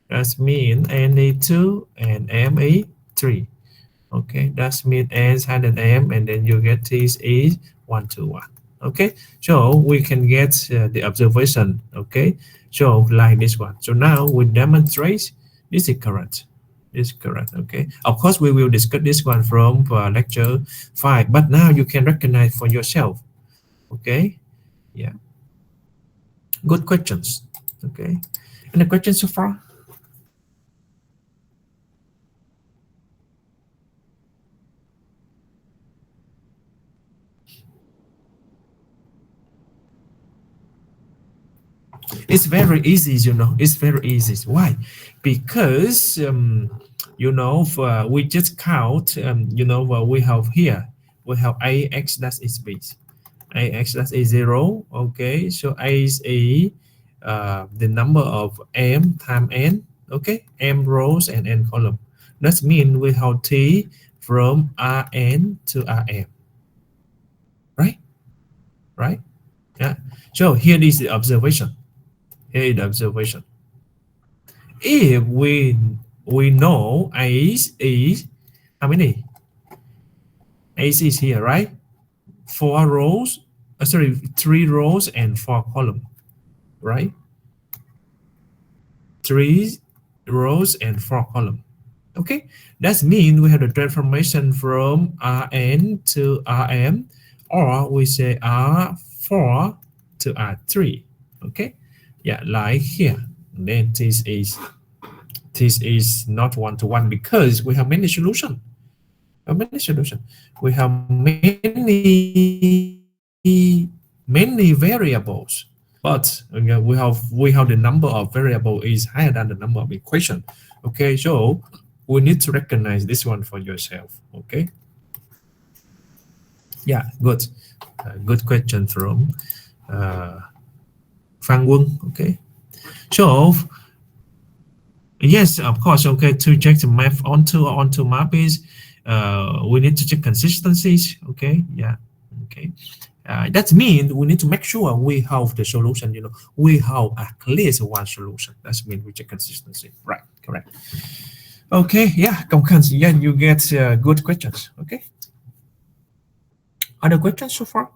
that means N is 2 and M is 3. Okay, that means N is higher than M, and then you get this is 1 to 1. Okay, so we can get the observation. Okay, so like this one. So now we demonstrate this is correct. This is correct. Okay, of course we will discuss this one from lecture 5, but now you can recognize for yourself. Okay, yeah, good questions. Okay, any questions so far? It's very easy, you know. It's very easy. Why? Because you know, we just count. You know, we have here we have ax, that is base. Ax, that is 0. Okay, so a is the number of m times n. Okay, m rows and n column. That means we have t from Rn to Rm. Right? Right? Yeah. So here is the observation. Here is the observation. If we know ace is how many? Ace is here, right? 4 rows, sorry, 3 rows and 4 columns, right? 3 rows and 4 columns. Okay, that means we have the transformation from Rn to Rm, or we say R4 to R3. Okay, yeah, like here. Then this is not one to one because we have many solutions. We have many variables, but we have the number of variable is higher than the number of equation. Okay, so we need to recognize this one for yourself. Okay, yeah, good. Good question from Phan Quân. Okay, so yes, of course. Okay, to check the map onto map is we need to check consistencies. Okay, yeah, okay. That means we need to make sure we have the solution. You know, we have at least one solution. That means we check consistency. Right, correct. Okay, yeah, yeah, you get good questions. Okay. Other questions so far?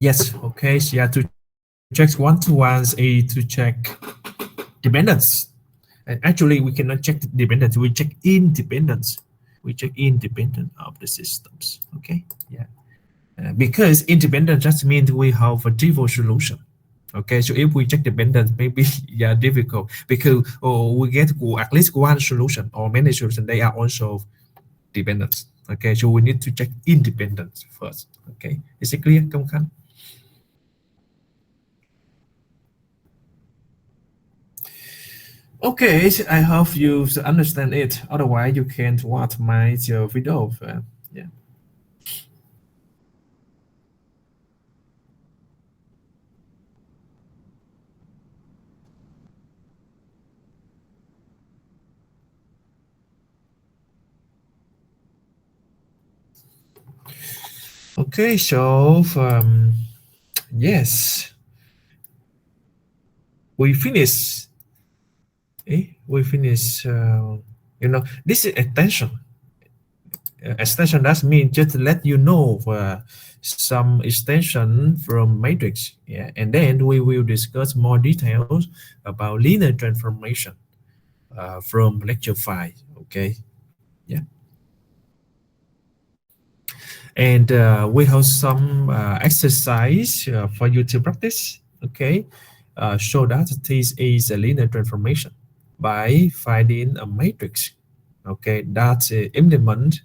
Yes. Okay. So yeah, to check one-to-ones, to check dependence. And actually, we cannot check dependence. We check independence. We check independent of the systems. Okay. Yeah. Because independent just means we have a default solution. Okay, so if we check dependence, maybe yeah, difficult because we get at least one solution or many solutions. They are also dependent. Okay, so we need to check independence first. Okay, is it clear, Công Khanh? Okay, I hope you understand it. Otherwise, you can't watch my video. Yeah. Okay, so yes, we finish. We finish. This is extension. Extension that means just to let you know some extension from matrix. Yeah, and then we will discuss more details about linear transformation from lecture 5. Okay. Yeah. And we have some exercise for you to practice. Okay. Show that this is a linear transformation by finding a matrix. Okay, that implements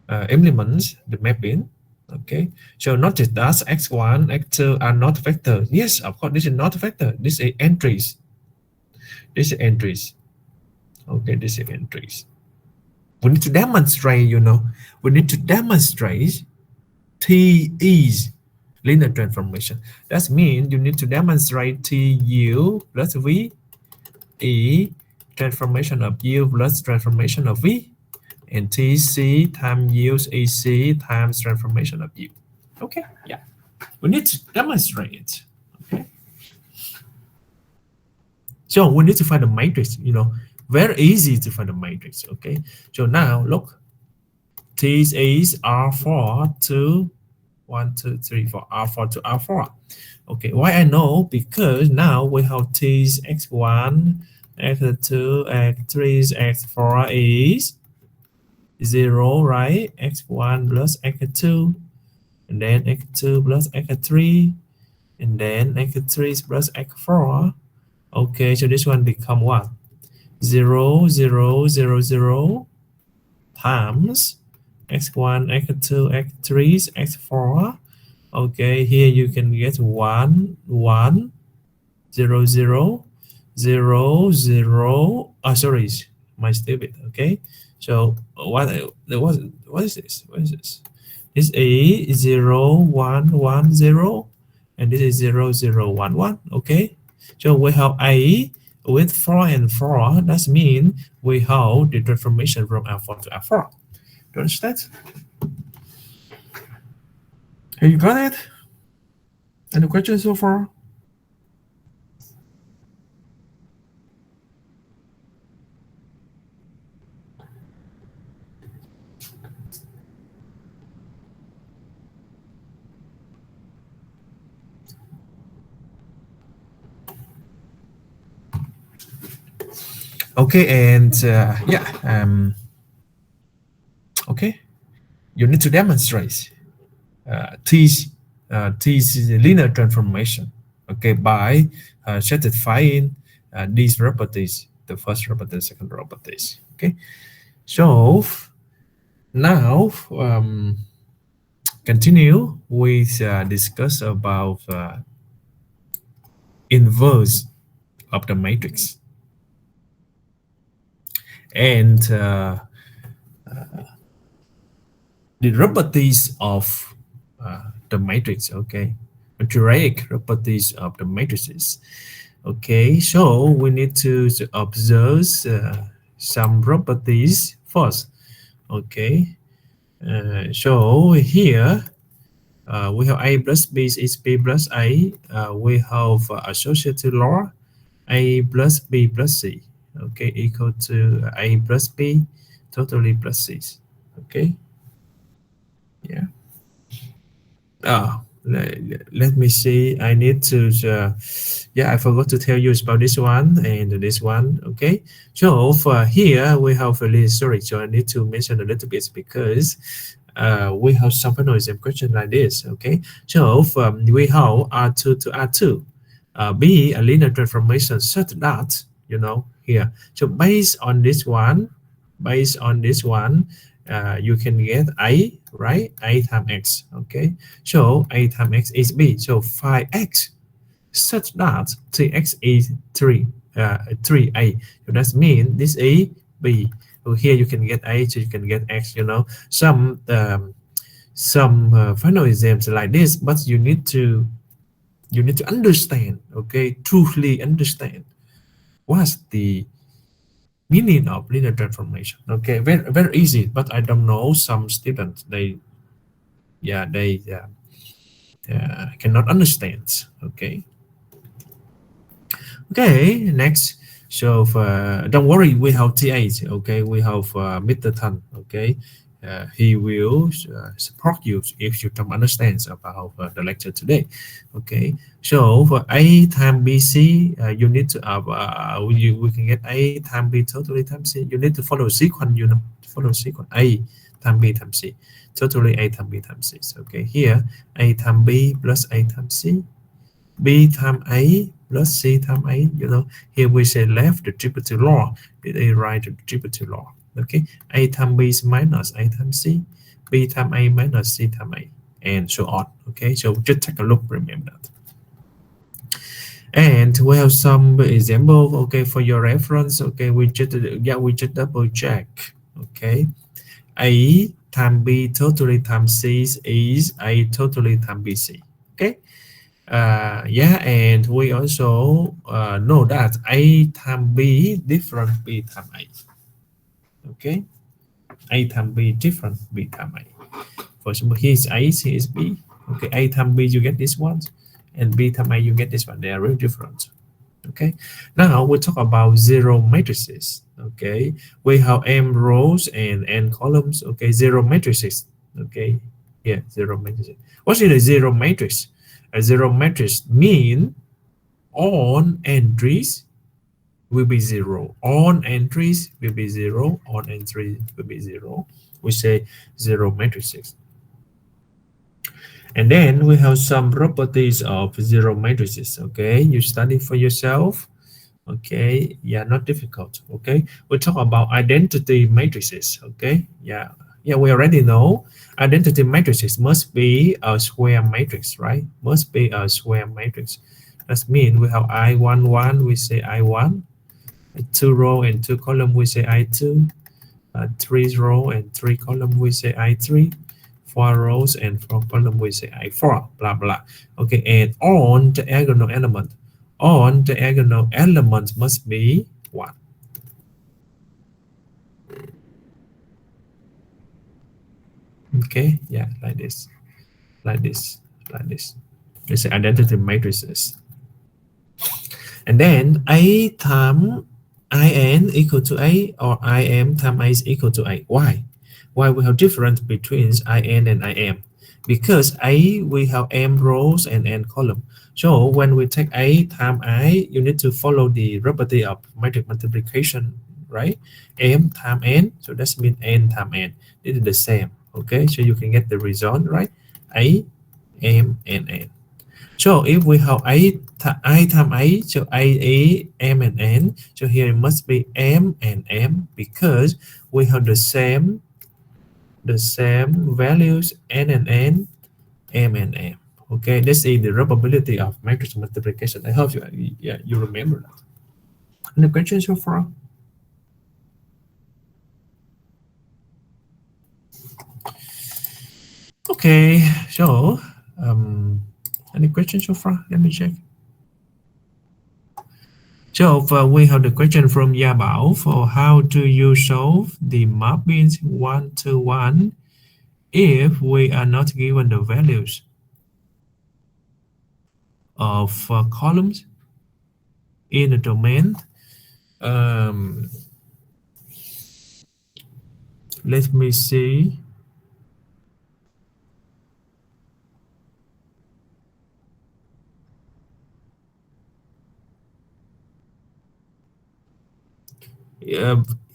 the mapping. Okay, so notice that x1, x2 are not vector. Yes, of course, this is not vector. This is entries. This is entries. Okay, this is entries. We need to demonstrate, we need to demonstrate T is linear transformation. That means you need to demonstrate T U plus V E transformation of U plus transformation of V, and TC times use EC times transformation of U. Okay, yeah. We need to demonstrate it. Okay. So we need to find the matrix, very easy to find the matrix. Okay. So now look, T is R4 to 1, 2, 3, 4, R4 to R4. Okay, why I know? Because now we have T's x1, x2, x3, x4 is 0, right? x1 plus x2, and then x2 plus x3, and then x3 plus x4. Okay, so this one become what? 0, 0, 0, 0 times x1, x2, x3, x4. Okay, here you can get 1, 1, 0, 0, 0, 0. Oh, sorry, my stupid. Okay, so what is this? What is this? This is 0, 1, 1, 0, and this is 0, 0, 1, 1. Okay, so we have A with 4 and 4. That means we have the transformation from R4 to R4. Do you understand? Have you got it? Any questions so far? Okay, and yeah, okay, you need to demonstrate this linear transformation, okay, by satisfying these properties, the first property, second properties. Okay, so now continue with discuss about inverse of the matrix. And the properties of the matrix, okay, algebraic properties of the matrices. Okay, so we need to observe some properties first. Okay, so here we have A plus B is B plus A. We have associative law A plus B plus C. Okay, equal to A plus B totally plus C. Okay, yeah. Let me see. I need to, yeah, I forgot to tell you about this one and this one. Okay, so for here we have a little, sorry, so I need to mention a little bit because we have some final exam question like this. Okay, so we have R2 to R2, be a linear transformation such that, here. So based on this one, you can get A, right? A times X, okay? So A times X is B, so 5X such that 3X is 3, 3a. So that means this E B. So here you can get A, so you can get X. Some final exams like this, but you need to understand, okay, truly understand what's the meaning of linear transformation. Okay, very very easy, but I don't know some students they cannot understand. Okay, next. So don't worry, we have T8. Okay, we have Mr. Tan. Okay, he will support you if you don't understand about the lecture today. Okay, so for A times BC, you need to we can get A times B totally times C. You need to follow sequence. Follow sequence A times B times C. Totally A times B times C. So, okay, here A times B plus A times C. B times A plus C times A. Here we say left distributive law, A right distributive law. Okay, A times B is minus A times C, B times A minus C times A, and so on. Okay, so just take a look, remember that. And we have some example. Okay, for your reference. Okay, we just double check. Okay, A times B totally times C is A totally times BC. Okay. And we also know that A times B different B times A. Okay, A times B different B times A. For example, here is A, here is B. Okay, A times B you get this one, and B times A you get this one. They are really different. Okay, now we talk about zero matrices. Okay, we have m rows and n columns. Okay, zero matrices. Okay, yeah, zero matrices. What is a zero matrix? A zero matrix mean all entries will be zero. All entries will be zero. All entries will be zero. We say zero matrices. And then we have some properties of zero matrices. Okay, you study for yourself. Okay, yeah, not difficult. Okay, we talk about identity matrices. Okay, yeah, we already know identity matrices must be a square matrix, right? Must be a square matrix. That means we have I11, we say I1, two row and two column, we say I2, three row and three column, we say I3, four rows and four column, we say I4, blah blah. Okay, and on the diagonal element, on the diagonal element must be 1. Okay, yeah, like this, like this, like this. It's identity matrices. And then A times IN equal to A, or IM times A is equal to A. Why? Why we have difference between IN and IM? Because A we have M rows and N column. So when we take A times I, you need to follow the property of matrix multiplication, right? M times N, so that means N times N. This is the same. Okay, so you can get the result, right? A, M, and N. So if we have I times A, so A, M, and N. So here it must be M and M because we have the same values N and N, M and M. Okay, this is the probability of matrix multiplication. I hope you remember that. Any questions so far? Okay, so any questions so far? Let me check. So we have the question from Yabao for how do you solve the mappings 1 to 1 if we are not given the values of columns in the domain. Let me see.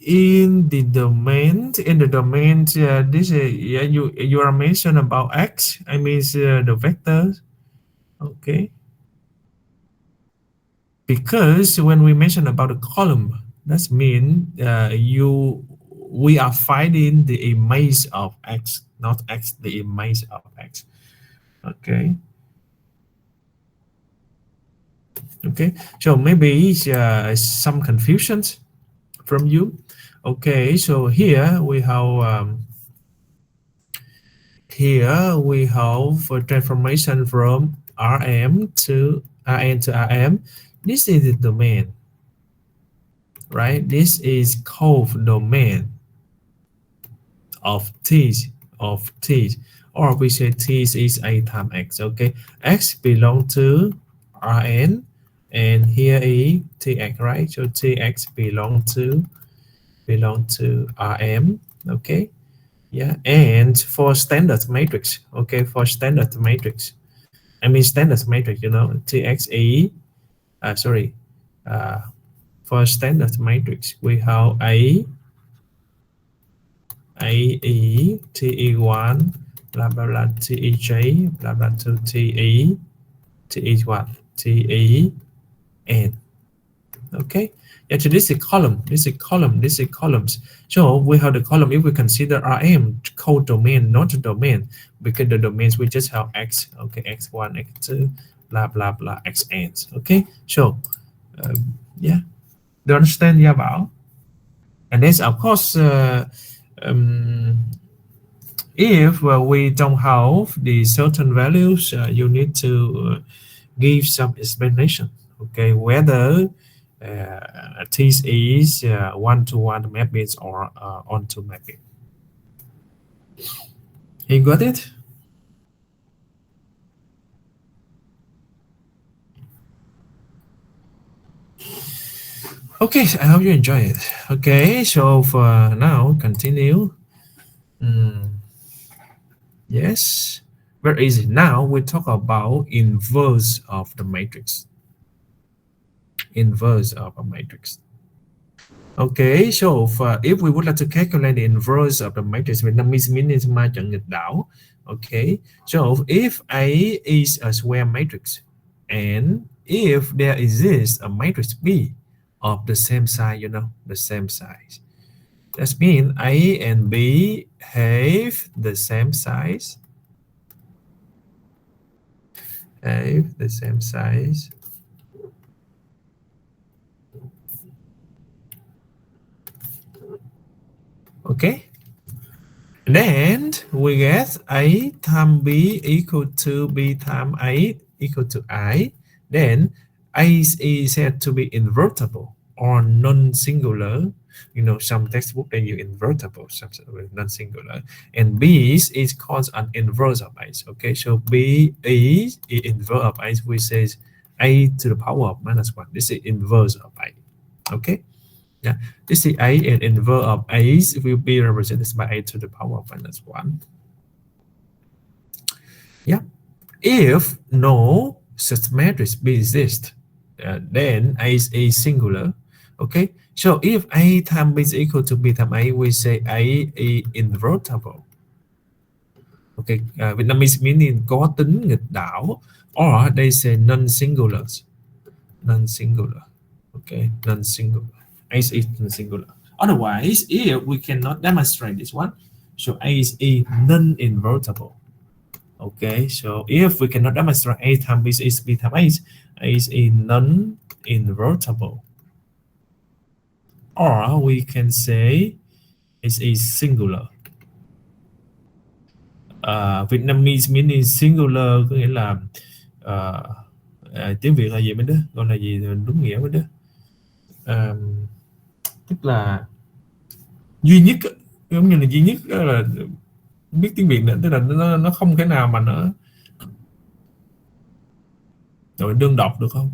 In the domain, this you are mentioned about x. I mean the vectors. Okay. Because when we mention about a column, that means we are finding the image of x, not x, the image of x. Okay. Okay, so maybe some confusions from you. Okay, so here we have a transformation from Rm to Rn to Rm. This is the domain, right? This is called domain of t, or we say t is a times x. Okay, x belong to Rn, and here is tx, right? So tx belong to Rm. Okay, yeah, and for standard matrix, okay, for standard matrix, I mean standard matrix, you know, txe, sorry, uh, for standard matrix we have e te1 blah blah blah tej blah blah to te1 te n. Okay, yeah, so this is column, this is column, this is columns. So we have the column if we consider Rm codomain, not domain, because the domains we just have x, okay, x1, x2, blah blah blah, xn. Okay, so yeah, do you understand, yeah, Bảo? And then of course if we don't have the certain values, you need to give some explanation, okay, whether this is one-to-one mapping or onto mapping. You got it? Okay, I hope you enjoy it. Okay, so for now, continue. Yes, very easy. Now we talk about inverse of the matrix. Inverse of a matrix. Okay, so if we would like to calculate the inverse of the matrix, Vietnamese means ma trận nghịch đảo. Okay, so if A is a square matrix, and if there exists a matrix B of the same size, you know, the same size, that means A and B have the same size, Okay, then we get A times B equal to B times A equal to I. Then A is said to be invertible or non-singular. You know, some textbook they use invertible, some non-singular. And B is called an inverse of A. Okay, so B is inverse of A. We say A to the power of -1. This is inverse of A. Okay. Yeah, this is A, and inverse of A will be represented by A to the power of -1. Yeah, if no such matrix B exists, then A is singular. Okay, so if A times B is equal to B times A, we say A is invertible. Okay, Vietnamese meaning có tính nghịch đảo, or they say non-singular. Non-singular. Okay, non-singular. A is singular. Otherwise, if we cannot demonstrate this one, so A is non-invertible. Okay, so if we cannot demonstrate A times B is B times A is non-invertible. Or we can say it is singular. Vietnamese meaning singular có nghĩa là tiếng Việt là gì bên đó, gọi là gì đúng nghĩa bên đó, tức là duy nhất, giống như là duy nhất, đó là biết tiếng Việt nữa, tức là nó không thể nào mà nó rồi đơn độc được không?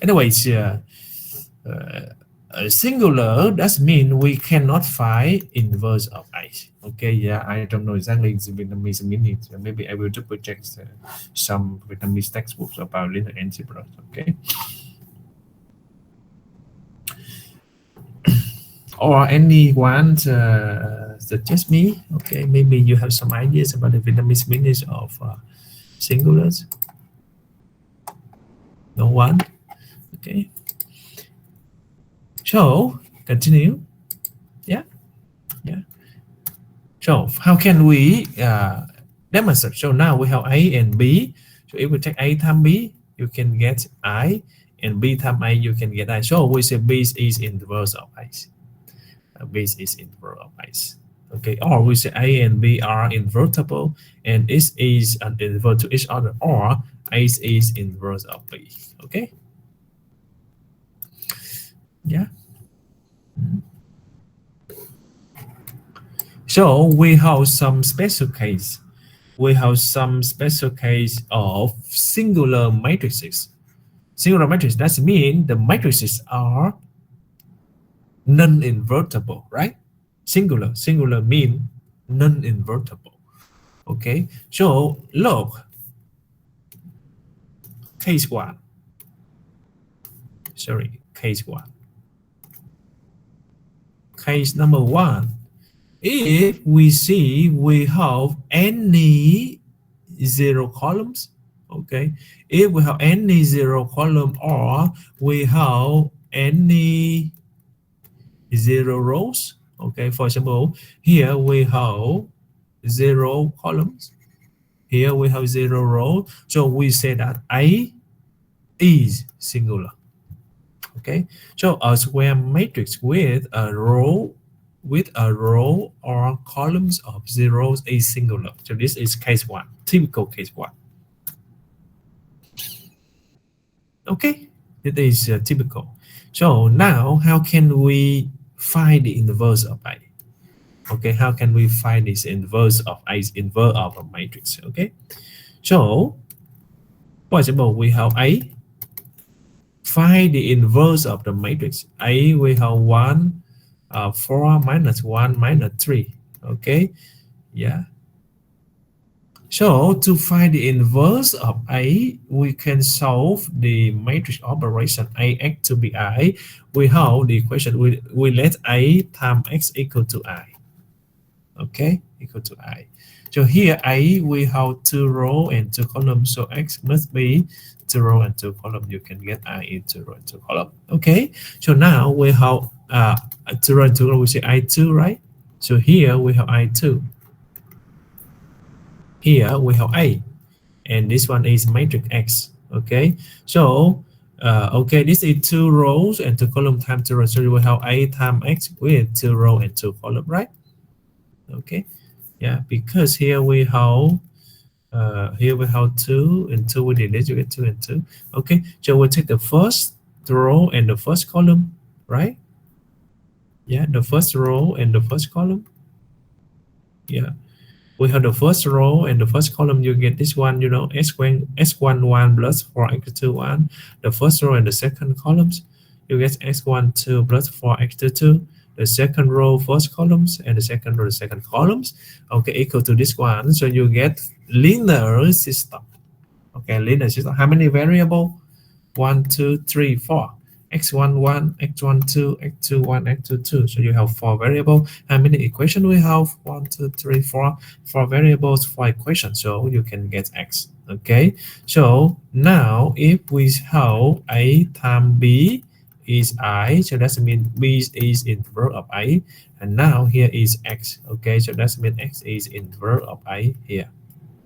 Anyways, singular does mean we cannot find inverse of A. Okay, yeah, I don't know exactly the Vietnamese meaning. So maybe I will double check some Vietnamese textbooks about linear algebra. Okay. Or anyone suggest me? Okay, maybe you have some ideas about the Vietnamese meanings of singulars. No one. Okay. So continue. Yeah. So how can we demonstrate? So now we have A and B. So if we take A times B, you can get I, and B times A, you can get I. So we say B is inverse of A. B is inverse of A. Okay, or we say A and B are invertible and it is an inverse to each other, or A is inverse of B. Okay, yeah. So we have some special case. We have some special case of singular matrices. Singular matrix, that means the matrices are non-invertible, right? Singular mean non-invertible. Okay, so look, case one. Sorry, case one. Case number one. If we see we have any zero columns, okay. If we have any zero column, or we have any zero rows, okay. For example, here we have zero columns, here we have zero rows, so we say that A is singular. Okay, so a square matrix with a row or columns of zeros is singular. So this is case one, typical case one. Okay, it is typical. So now how can we find the inverse of A? Okay, how can we find this inverse of A, inverse of a matrix? Okay, so for example, we have A. Find the inverse of the matrix. A, we have 1, 4 minus 1 minus 3. Okay, yeah. So to find the inverse of A, we can solve the matrix operation AX to be I. We have the equation, we let A times X equal to I. Okay, equal to I. So here A, we have 2 row and 2 columns, so X must be 2 row and 2 column. You can get I in 2 row and 2 column. Okay, so now we have 2 row and 2 column, we say I2, right? So here we have I2. Here we have A, and this one is matrix X. Okay, so okay, this is 2 rows and 2 column times 2 rows. So we have A times X with 2 row and 2 column, right? Okay, yeah, because here we have 2 and 2, we delete, you get 2 and 2. Okay, so we'll take the first row and the first column, right? Yeah, the first row and the first column. Yeah, we have the first row and the first column. You get this one, you know, x1 1 plus 4x2 1. The first row and the second columns, you get x1 2 plus 4x2 2. The second row first columns and the second row the second columns, okay, equal to this one. So you get linear system. Okay, linear system. How many variable? 1 2 3 4. x1 1, x1 2, x2 1, x2 2. So you have 4 variables. How many equations we have? 1 2 3 4. 4 variables, 4 equations. So you can get x. Okay, so now if we have A times B is I, so that means B is inverse of A, and now here is X. Okay, so that means X is inverse of A here.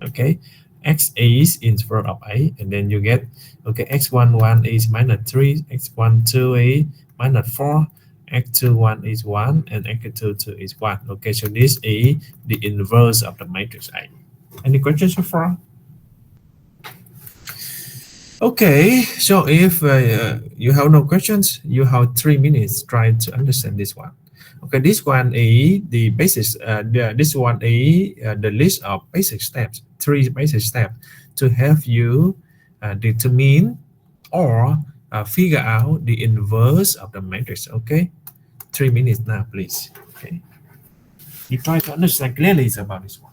Okay, X is inverse of A, and then you get, okay, x1 1 is minus 3, x1 2 is minus 4, x2 1 is 1, and x2 2 is 1. Okay, so this is the inverse of the matrix A. Any questions so far? Okay, so if you have no questions, you have 3 minutes trying to understand this one. Okay, this one is the basis. This one is the list of basic steps, 3 basic steps to help you determine or figure out the inverse of the matrix. Okay, 3 minutes now, please. Okay, you try to understand clearly about this one.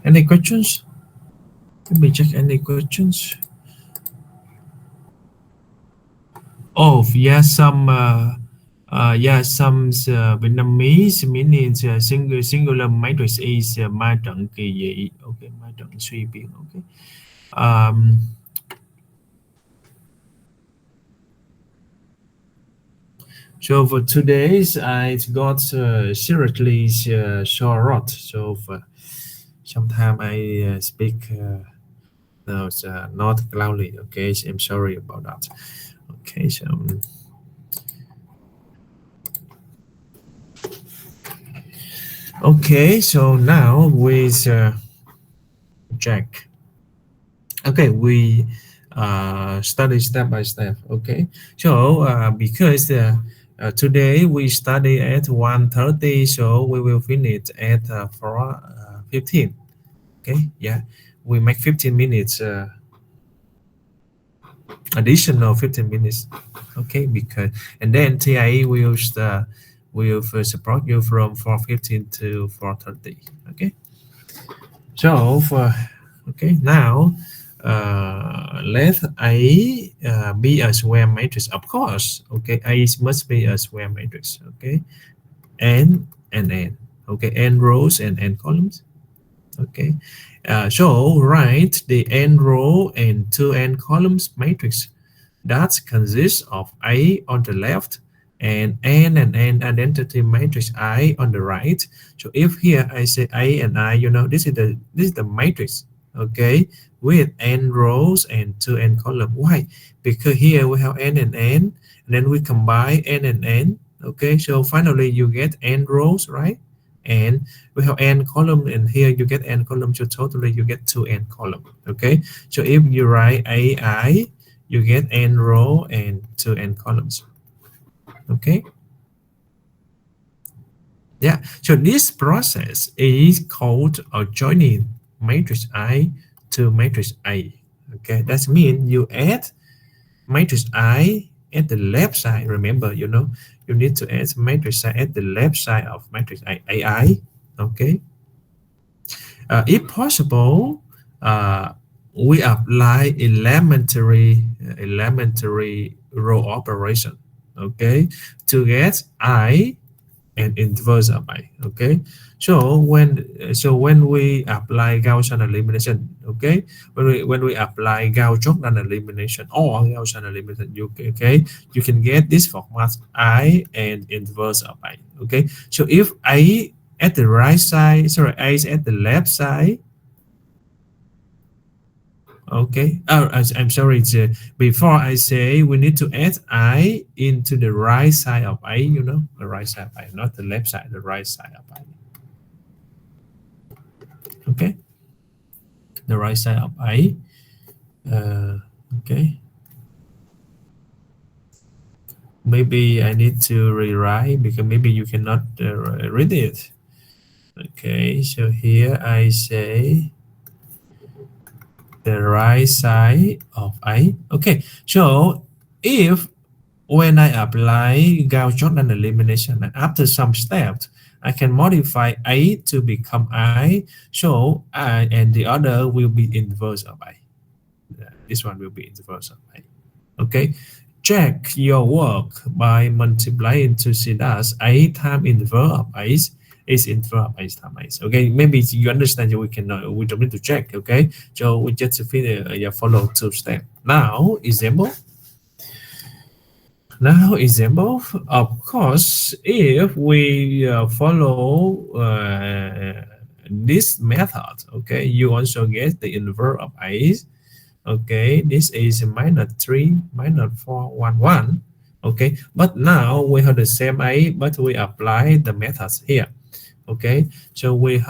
Any questions? Let me check any questions. Oh, yeah, some Vietnamese means singular matrix is ma trận kỳ dị. Okay, ma trận suy biến. Okay. Um, so for today's, I got seriously short. So for sometimes I speak no, it's, not loudly. Okay, so I'm sorry about that. Okay, so. Okay, so now with Jack. Okay, we study step by step. Okay, so because today we study at 1:30, so we will finish at 4:15. Okay, yeah, we make 15 minutes additional 15 minutes. Okay, because and then TIE will support you from 4:15 to 4:30. Okay. So for okay now let A be a square matrix. Of course, okay, A must be a square matrix. Okay, n and n. Okay, n rows and n columns. Okay, so write the n row and two n columns matrix that consists of A on the left and n identity matrix I on the right. So if here I say A and I, this is the matrix, okay, with n rows and two n column. Why? Because here we have and then we combine n and n. Okay, so finally you get n rows, right? And we have n column, and here you get n column. So totally you get two n column. Okay, so if you write AI, you get n row and two n columns. Okay, yeah, so this process is called adjoining matrix I to matrix A. Okay, that means you add matrix I at the left side. Remember, you need to add matrix I at the left side of matrix AI. Okay, if possible, we apply elementary row operation, okay, to get I and inverse of I. Okay, so when we apply Gaussian elimination, okay, when we apply Gauss-Jordan elimination or Gaussian elimination, you can get this format I and inverse of I. Okay, so if I at the right side, sorry, I is at the left side. Okay. Oh, I'm sorry. Before I say we need to add I into the right side of I, the right side of I, not the left side, the right side of I. Okay. The right side of I. Okay. Maybe I need to rewrite because maybe you cannot read it. Okay. So here I say the right side of I. Okay. So if when I apply Gauss-Jordan elimination, and after some steps, I can modify A to become I. So I and the other will be inverse of I. This one will be inverse of I. Okay. Check your work by multiplying to see that A times inverse of I is inverse of I times I. Okay. Maybe you understand. We don't need to check. Okay. So we just follow two steps. Now example. Now, example, of course, if we follow this method, okay, you also get the inverse of A. Okay, this is -3, -4, 1, 1. Okay, but now we have the same A, but we apply the methods here. Okay, so we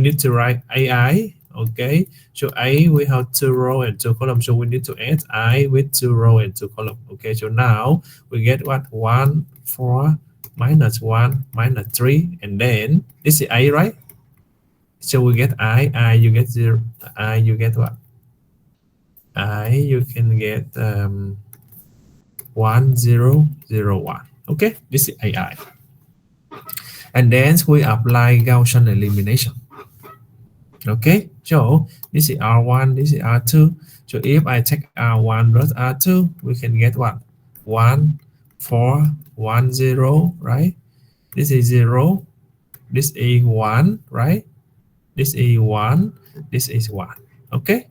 need to write AI. Okay, so A we have two row and two columns, so we need to add I with two row and two column. Okay, so now we get what 1, 4, -1, -3, and then this is A, right? So we get I you get 0, I you get what? I you can get 1, 0, 0, 1. Okay, this is AI. And then we apply Gaussian elimination. Okay, so this is R1, this is R2. So if I take R1 plus R2, we can get what? 1, 4, 1, 0, right? This is 0, this is 1, right? This is 1, this is 1. Okay,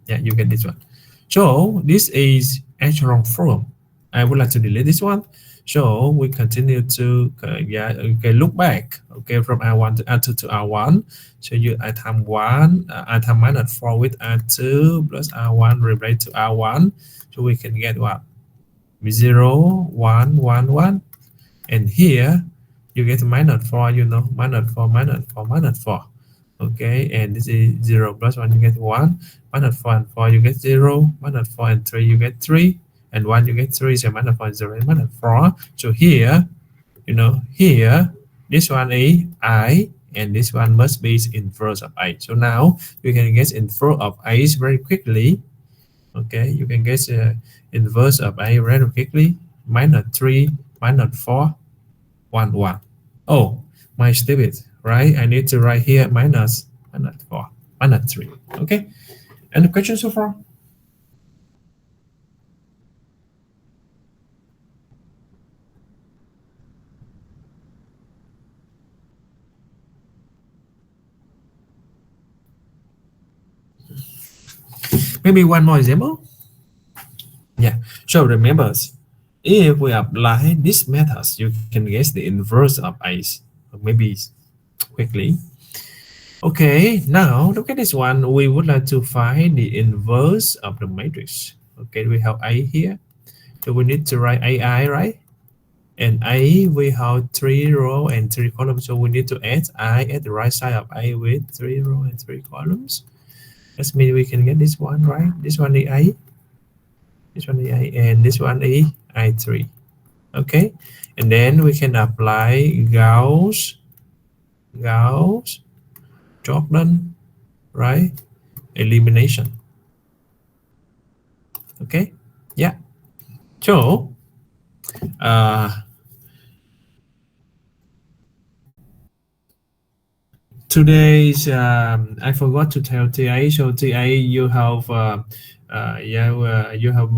yeah, you get this one. So this is echelon form. I would like to delete this one. So we continue to look back. Okay, from R1 to R2 to R1. So you I time 1, I time minus 4 with R2 plus R1 replace to R1. So we can get what? 0, 1, 1, 1. And here you get minus 4, you know, minus 4, minus 4, minus 4. Okay, and this is 0 plus 1, you get 1. Minus 4 and 4, you get 0. Minus 4 and 3, you get 3. And 1, you get 3. So minus 4 and 0 and minus 4. So here, you know, here, this one is I, and this one must be inverse of I. So now you can get inverse of I very quickly. Okay, you can get inverse of I very quickly. Minus 3, minus 4, 1, 1. Oh, my stupid, right? I need to write here minus 4, minus 3. Okay, any questions so far? Maybe one more example. Yeah, so remember, if we apply this methods, you can guess the inverse of I, maybe quickly. Okay, now look at this one. We would like to find the inverse of the matrix. Okay, we have A here. So we need to write AI, right? And A, we have 3 rows and 3 columns. So we need to add I at the right side of A with 3 rows and 3 columns. That means we can get this one, right? This one is A. This one is A. And this one is I3. Okay. And then we can apply Gauss, Jordan, right? Elimination. Okay. Yeah. So, today's I forgot to tell TA. So TA, you have you have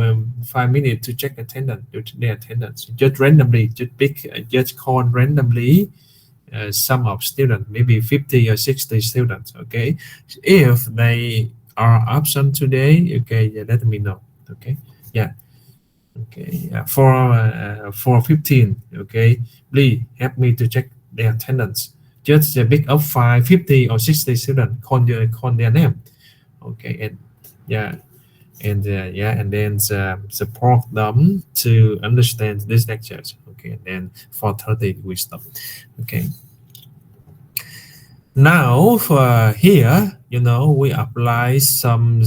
5 minutes to check attendance. The attendance just randomly, just pick, just call randomly some of students, maybe 50 or 60 students. Okay, if they are absent today, okay, yeah, let me know. Okay, yeah. Okay, for 15, okay, please help me to check their attendance. Just a big of 50 or 60 students, call their name. Okay, and yeah, and and then support them to understand this lectures. Okay, and then 4:30 we stop. Okay. Now for here, you know, we apply some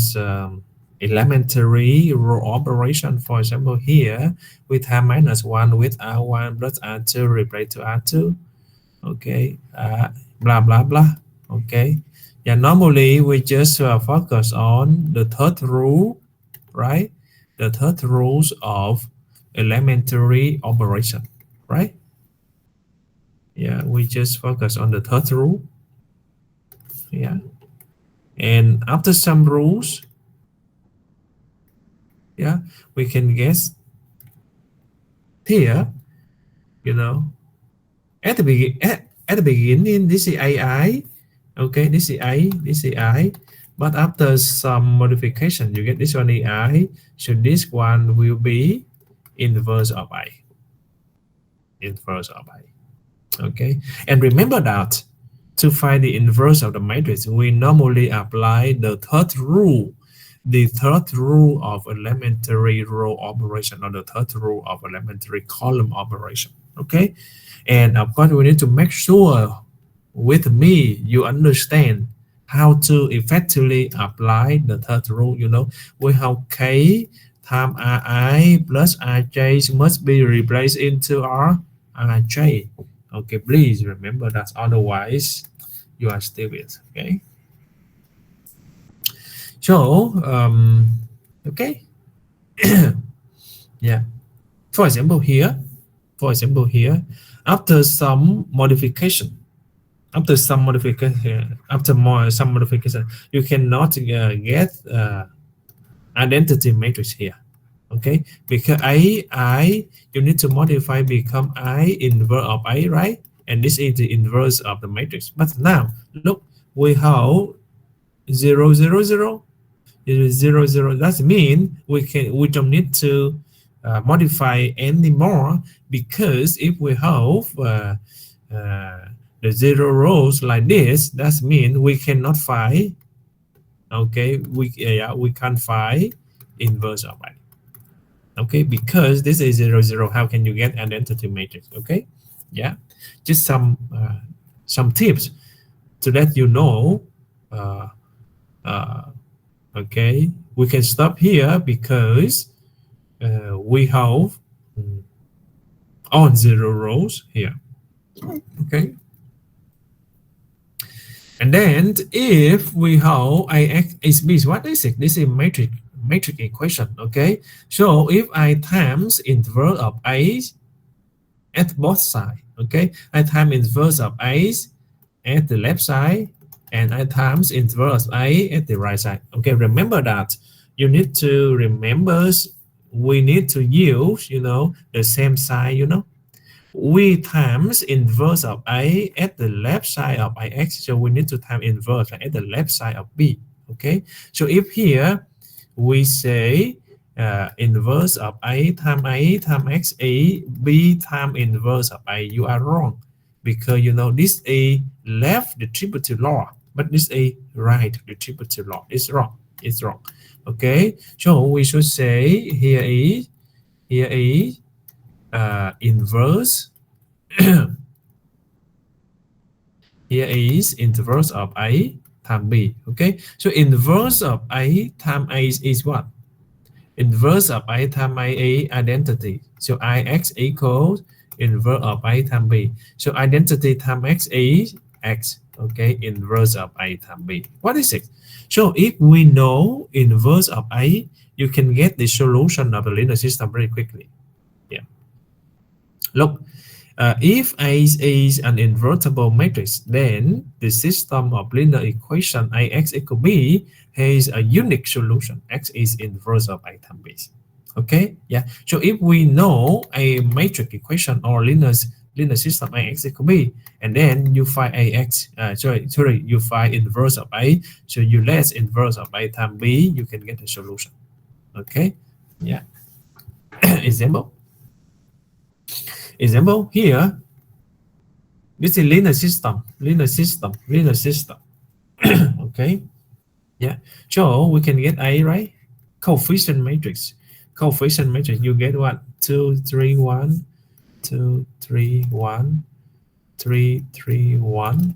elementary row operation. For example, here we have minus 1 with R1 plus R2 replace to R2. Okay, blah blah blah. Okay, yeah, normally we just focus on the third rule, right? The third rules of elementary operation, right? Yeah, we just focus on the third rule. Yeah, and after some rules, yeah, we can guess here, you know, at the beginning this is AI. Okay, this is A, this is I, but after some modification you get this one is I, so this one will be inverse of I, inverse of I. Okay, and remember that to find the inverse of the matrix we normally apply the third rule, the third rule of elementary row operation, or the third rule of elementary column operation. Okay, and of course we need to make sure with me you understand how to effectively apply the third rule. You know, we have K times Ri plus Rj must be replaced into Rj. Okay, please remember that, otherwise you are stupid. Okay, so okay. Yeah, for example here, after some modification, after some modification, after more some modification, you cannot get identity matrix here. Okay, because I you need to modify become I inverse of A, right? And this is the inverse of the matrix. But now look, we have 0 0 0. It is 0 0. That means we don't need to modify anymore, because if we have the 0 rows like this, that means we cannot find. Okay, we can't find inverse of I. Okay, because this is 0 0. How can you get identity matrix? Okay, yeah, just some tips to let you know. Uh, uh, okay, we can stop here because we have on 0 rows here. Okay, and then if we have Ix is B, what is it? This is matrix equation. Okay, so if I times inverse of A at both sides, okay, I times inverse of A at the left side, and I times inverse A at the right side. Okay, remember that. You need to remember we need to use, the same side, we times inverse of A at the left side of Ix, so we need to time inverse at the left side of B. Okay, so if here we say inverse of A times X A, B times inverse of A, you are wrong, because this A left distributive law, but this A right distributive law. It's wrong. It's wrong. Okay, so we should say here is inverse. Here is inverse of A times B. Okay, so inverse of A times A is what? Inverse of A times A identity. So Ix equals inverse of A times B. So identity times X is X. Okay, inverse of A times B. What is it? So if we know inverse of A, you can get the solution of the linear system very quickly. Yeah. Look, if A is an invertible matrix, then the system of linear equation Ax equal B has a unique solution. X is inverse of A times B. Okay, yeah. So if we know a matrix equation or linear system Ax equal B, and then you find Ax, you find inverse of A, so you less inverse of A times B, you can get a solution. Okay, yeah. Example. Example here, this is linear system, linear system. Okay, yeah. So we can get A, right? Coefficient matrix. Coefficient matrix, you get what? 2, 3, 1, 2, 3, 1, 3, 3, 1,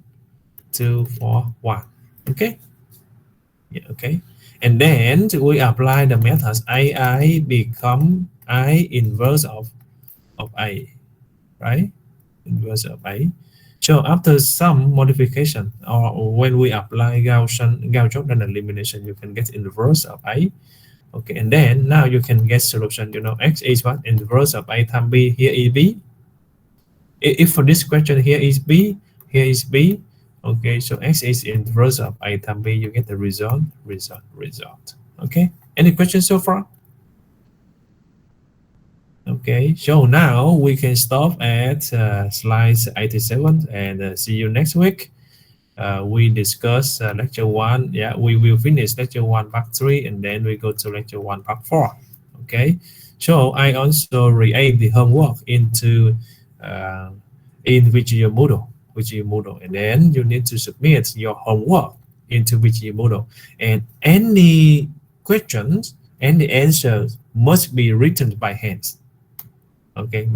2, 4, 1. Okay. Yeah, okay. And then we apply the methods. I become I inverse of A, right? Inverse of A. So after some modification, or when we apply Gauss-Jordan elimination, you can get inverse of A. Okay, and then now you can get solution. X is what? Inverse of A times B. Here is B. If for this question here is B, here is B. Okay, so X is inverse of A times B. You get the result. Okay. Any questions so far? Okay, so now we can stop at slide 87 and see you next week. We discuss lecture 1. Yeah, we will finish lecture 1 part 3, and then we go to lecture 1 part 4. Okay, so I also create the homework into in VGO Moodle, and then you need to submit your homework into VGO Moodle, and any questions and the answers must be written by hands. Okay,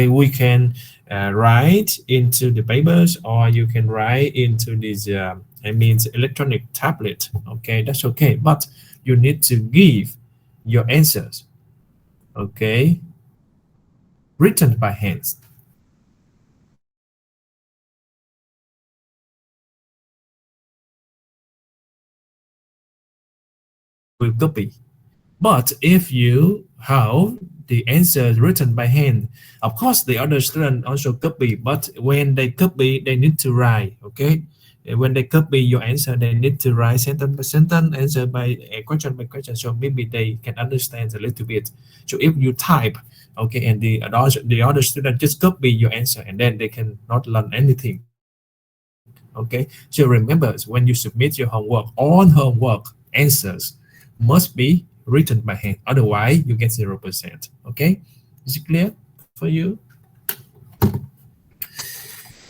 we can write into the papers, or you can write into this electronic tablet. Okay, that's okay, but you need to give your answers, okay, written by hands. Will copy. But if you have the answer written by hand. Of course, the other student also copy, but when they copy, they need to write. Okay, when they copy your answer, they need to write sentence by sentence, answer by question by question. So maybe they can understand a little bit. So if you type, okay, and the other student just copy your answer, and then they cannot learn anything. Okay, so remember, when you submit your homework, all homework answers must be written by hand. Otherwise, you get 0%. Okay, is it clear for you?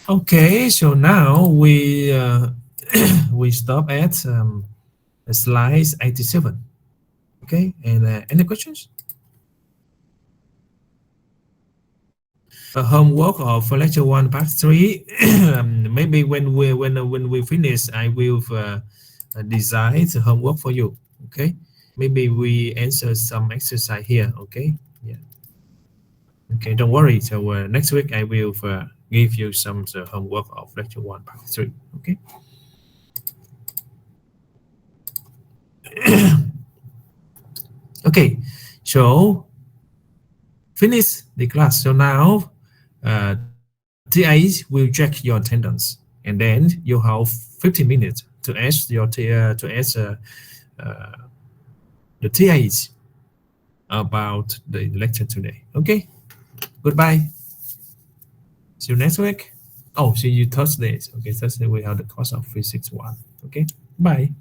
Okay, so now we stop at slide 87. Okay, and any questions? Homework of lecture 1 part 3. Maybe when we finish, I will design the homework for you. Okay, maybe we answer some exercise here. Okay, yeah. Okay, don't worry. So next week I will give you some homework of lecture 1 part 3. Okay. Okay, so finish the class. So now TAs will check your attendance, and then you have 15 minutes to ask uh, the TAs about the lecture today. Okay, goodbye. See you next week. Oh, see you Thursdays. Okay, Thursday we have the course of Physics 1. Okay, bye.